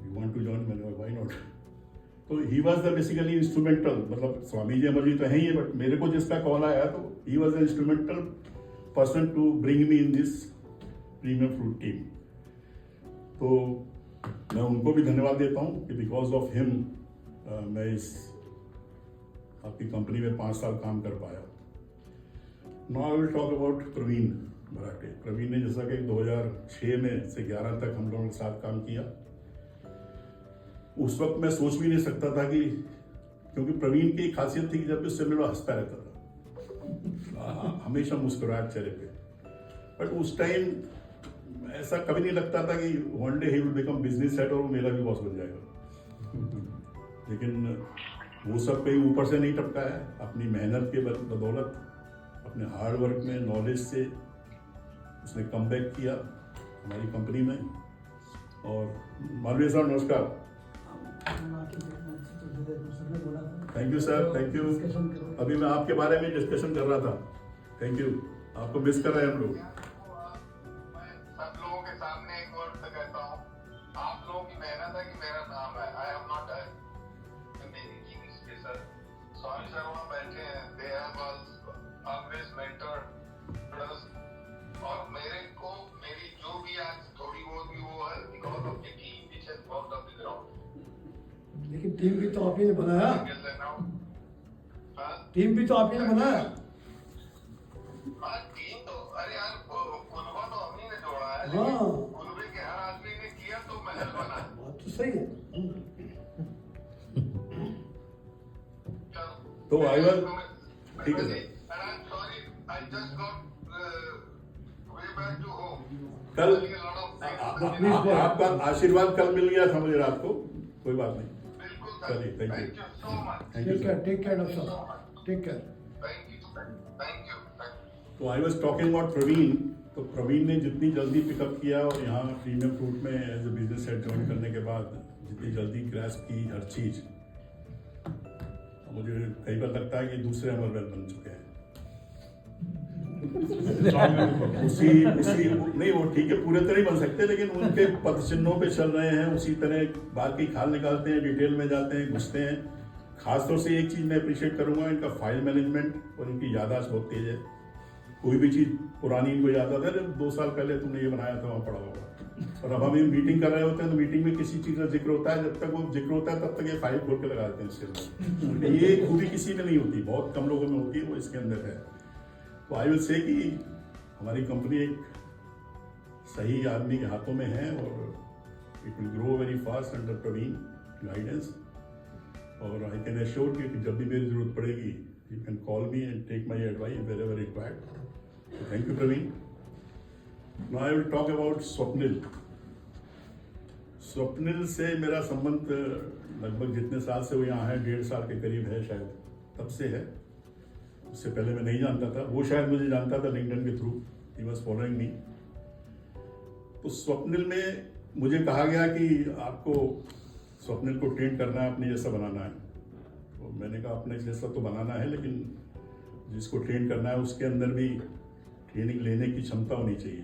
यू वांट टू जॉइन, मैंने कहा व्हाई नॉट। तो he was the basically instrumental, मतलब स्वामी जी अमर जी तो हैं ही, बट मेरे को जिसका कॉल आया तो he was the instrumental person to bring me in this premium fruit team. तो मैं उनको भी धन्यवाद देता हूँ कि बिकॉज ऑफ हिम मैं इस आपकी कंपनी में 5 साल काम कर पाया। Now I will talk about Praveen Marathe. Praveen ने जैसा कि 2006 में से 11 तक हम लोगों के साथ काम किया। उस वक्त मैं सोच भी नहीं सकता था कि, क्योंकि प्रवीण की एक खासियत थी कि जब भी उससे मिलो हंसता रहता था, हमेशा मुस्कुराहट चेहरे पे। बट उस टाइम ऐसा कभी नहीं लगता था कि one day he will become business head और वो मेरा भी बॉस बन जाएगा। लेकिन वो सब कहीं ऊपर से नहीं टपका है, अपनी मेहनत के बदौलत, अपने हार्ड वर्क में, नॉलेज से उसने कम बैक किया हमारी कंपनी में। और मालवीय साहब नमस्कार। Thank you sir, thank you. अभी मैं आपके बारे में डिस्कशन कर रहा था। थैंक यू, आपको मिस कर रहे हैं हम लोग। सब लोगों के सामने एक वर्ड से कहता हूँ, आप लोगों की मेहनत है कि मेरा नाम है। आई am not sir, Swami sir वहाँ बैठे हैं, दे हैव ऑलवेज मेंटर्ड अस, और मेरे को मेरी जो भी आज थोड़ी बहुत भी वो है because of the team which has worked on the ground. लेकिन टीम भी तो आप ही ने बनाया, टीम भी तो आप ही ने बनाया। हाँ टीम तो, अरे यार कुलवा तो हम ही ने जोड़ा है, लेकिन कुलवे के हर आदमी ने किया तो महल बना। बात तो सही है। तो आई वाज ठीक है सर। कल आपका आशीर्वाद कल मिल गया था मुझे रात को, कोई बात नहीं। चलिए, thank you, take care doctor साहब, टेक केयर। तो I was talking about Praveen. तो प्रवीण ने जितनी जल्दी पिकअप किया और यहाँ प्रीमियम फ्रूट में as a business head join करने के बाद जितनी जल्दी ग्रैस्प की हर चीज़, मुझे कई बार लगता है कि दूसरे अमरवेल बन चुके हैं। उसी नहीं, वो ठीक है, पूरे तरह नहीं बन सकते, लेकिन उनके पदचिन्हों पे चल रहे हैं। उसी तरह बात की खाल निकालते हैं, डिटेल में जाते हैं, घुसते हैं। खासतौर से एक चीज़ मैं अप्रिशिएट करूंगा, इनका फाइल मैनेजमेंट और इनकी याददाश्त बहुत तेज है। कोई भी चीज़ पुरानी इनको याद आता है, 2 साल पहले तुमने ये बनाया था, वहाँ पड़ा होगा। और अब हम मीटिंग कर रहे होते हैं तो मीटिंग में किसी चीज़ का जिक्र होता है, जब तक वो जिक्र होता है तब तक ये फाइल खोल के लगा देते हैं इसके अंदर। ये खूबी किसी में नहीं होती, बहुत कम लोगों में होती है, वो इसके अंदर है। तो आई विल से कि हमारी कंपनी एक सही आदमी के हाथों में है और it will grow very fast under Praveen guidance. और आई कैन एश्योर कि जब भी मेरी जरूरत पड़ेगी, you can call me and take my advice wherever required. Thank you Praveen. Now I will talk about Swapnil. Swapnil से मेरा संबंध लगभग जितने साल से वो यहाँ है, 1.5 साल के करीब है शायद, तब से है। उससे पहले मैं नहीं जानता था, वो शायद मुझे जानता था लिंक्डइन के through, he was following me. तो स्वप्निल में मुझे कहा गया कि आपको स्वप्निल को ट्रेन करना है, अपने जैसा बनाना है। तो मैंने कहा अपने जैसा तो बनाना है, लेकिन जिसको ट्रेन करना है उसके अंदर भी ट्रेनिंग लेने की क्षमता होनी चाहिए।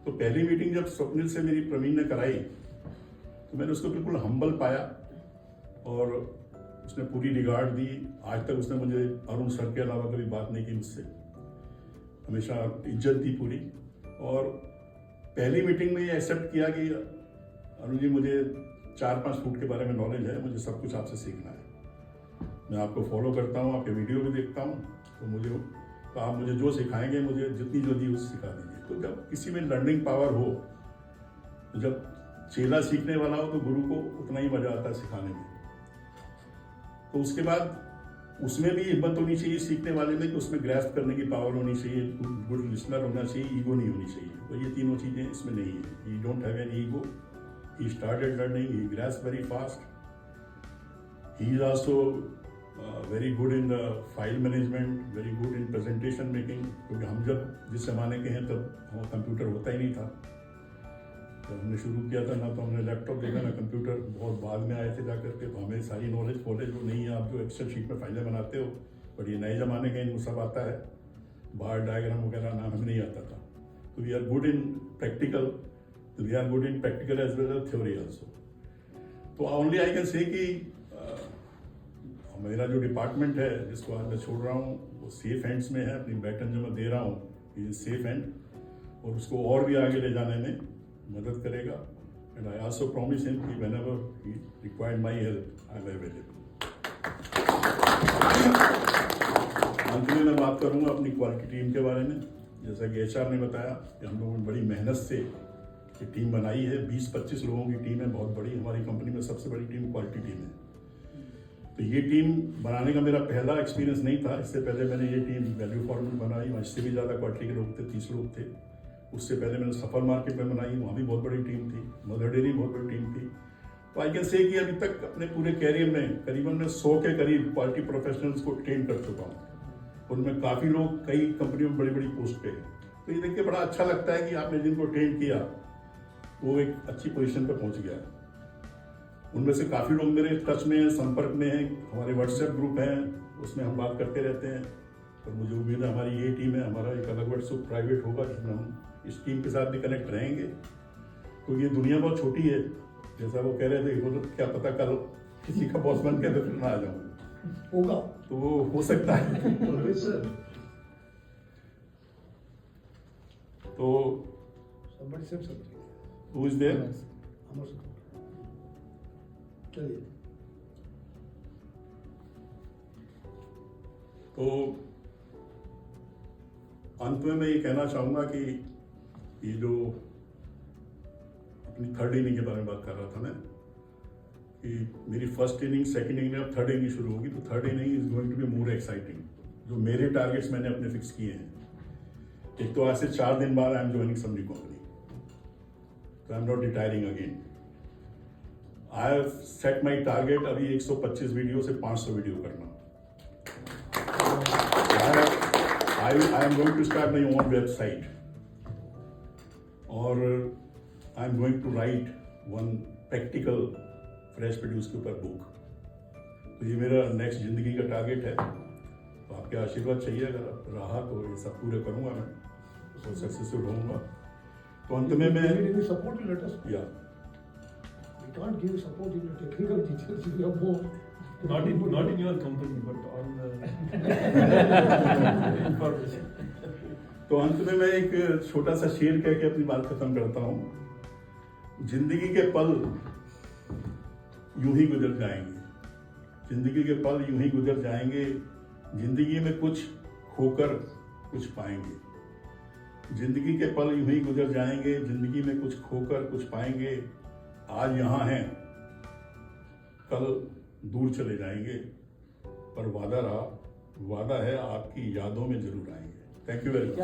तो पहली मीटिंग जब स्वप्निल से मेरी प्रवीण ने कराई तो मैंने उसको बिल्कुल हम्बल पाया और उसने पूरी रिगार्ड दी। आज तक उसने मुझे अरुण सर के अलावा कभी बात नहीं की मुझसे, हमेशा इज्जत दी पूरी। और पहली मीटिंग में ये एक्सेप्ट किया कि अरुण जी मुझे 4-5 फूड के बारे में नॉलेज है, मुझे सब कुछ आपसे सीखना है। मैं आपको फॉलो करता हूँ, आपके वीडियो भी देखता हूँ, तो आप मुझे जो सिखाएंगे मुझे जितनी जल्दी उसे सिखा दीजिए। तो जब किसी में लर्निंग पावर हो, तो जब चेला सीखने वाला हो तो गुरु को उतना ही मजा आता है सिखाने में। तो उसके बाद उसमें भी हिम्मत होनी चाहिए सीखने वाले में कि उसमें ग्रैस्प करने की पावर होनी चाहिए, गुड लिसनर होना चाहिए, ईगो नहीं होनी चाहिए। तो ये तीनों चीज़ें इसमें नहीं है। ही don't have an ego, he started learning, he grasp very fast, he is also very good in the file management, very good in presentation making. क्योंकि हम जब जिस जमाने के हैं तब हमारा कंप्यूटर होता ही नहीं था। जब हमने शुरू किया था ना तो हमने लैपटॉप देखा ना कंप्यूटर, बहुत बाद में आए थे जाकर के। तो हमें सारी नॉलेज वो नहीं है। आप जो एक्सेल शीट में फाइलें बनाते हो, बट ये नए ज़माने के इनको सब आता है, बार डायग्राम वगैरह नाम हमें नहीं आता था। तो we are good in practical, we are good in practical as well as theory also. तो ओनली आई कैन से कि मेरा जो डिपार्टमेंट है जिसको आज मैं छोड़ रहा हूँ वो सेफ हैंड्स में है। अपनी बैटन जो मैं दे रहा हूँ ये सेफ हैंड, और उसको और भी आगे ले जाने में मदद करेगा। And I also promise him कि whenever he required my help I am available. अंत में मैं बात करूँगा अपनी क्वालिटी टीम के बारे में। जैसा कि HR ने बताया कि हम लोगों ने बड़ी मेहनत से ये टीम बनाई है। 20-25 लोगों की टीम है, बहुत बड़ी। हमारी कंपनी में सबसे बड़ी टीम क्वालिटी टीम है। तो ये टीम बनाने का मेरा पहला एक्सपीरियंस नहीं था। इससे पहले मैंने ये टीम वैल्यू फॉर्मूला बनाई, वहाँ इससे भी ज़्यादा क्वालिटी के लोग थे, 30 लोग थे। उससे पहले मैंने सफल मार्केट में बनाई, वहाँ भी बहुत बड़ी टीम थी। मदर डेयरी बहुत बड़ी टीम थी। तो आई कैन से कि अभी तक अपने पूरे कैरियर में करीबन मैं 100 के करीब क्वालिटी प्रोफेशनल्स को ट्रेन कर चुका हूँ। उनमें काफ़ी लोग कई कंपनियों में बड़ी बड़ी पोस्ट पे हैं। तो ये देख के बड़ा अच्छा लगता है कि आपने जिनको ट्रेन किया वो एक अच्छी पोजीशन पर पहुँच गया। उनमें से काफ़ी लोग मेरे टच में हैं, संपर्क में हैं। हमारे व्हाट्सएप ग्रुप हैं, उसमें हम बात करते रहते हैं। और मुझे उम्मीद है हमारी ये टीम है, हमारा एक अलग व्हाट्सएप प्राइवेट होगा जिसमें हम इस टीम के साथ भी कनेक्ट रहेंगे। तो ये दुनिया बहुत छोटी है, जैसा वो कह रहे थे, वो तो क्या पता कल किसी का बॉस बन के तो फिर ना आ जाऊँ, होगा तो वो हो सकता है। तो हु इज देयर? चलिए। तो अंत में मैं ये कहना चाहूँगा कि ये जो अपनी थर्ड इनिंग के बारे में बात कर रहा था मैं, कि मेरी फर्स्ट इनिंग, सेकंड इनिंग, अब थर्ड इनिंग शुरू होगी। तो third inning is going to be more exciting. जो मेरे टारगेट्स मैंने अपने फिक्स किए हैं, एक तो आज से 4 दिन बाद I am joining some new company, तो I am not retiring again. I have set my target अभी 125 वीडियो से 500 वीडियो करना। I am going to start my own website, और I am going to write one practical fresh produce के ऊपर book. तो ये मेरा नेक्स्ट जिंदगी का टारगेट है। तो आपके आशीर्वाद चाहिए, अगर रहा तो ये सब पूरे करूँगा मैं, तो सक्सेसफुल होऊंगा। तो अंत में मैं support you, let us know. Yeah. We can't give support in the technical details. We have more. Not in your company, but on the information. तो अंत में मैं एक छोटा सा शेर कह के अपनी बात खत्म करता हूँ। जिंदगी के पल यूं ही गुजर जाएंगे, जिंदगी के पल यूं ही गुजर जाएंगे, जिंदगी में कुछ खोकर कुछ पाएंगे। जिंदगी के पल यूं ही गुजर जाएंगे, जिंदगी में कुछ खोकर कुछ पाएंगे। आज यहाँ हैं, कल दूर चले जाएंगे, पर वादा है आपकी यादों में जरूर आएंगे। Thank you very much.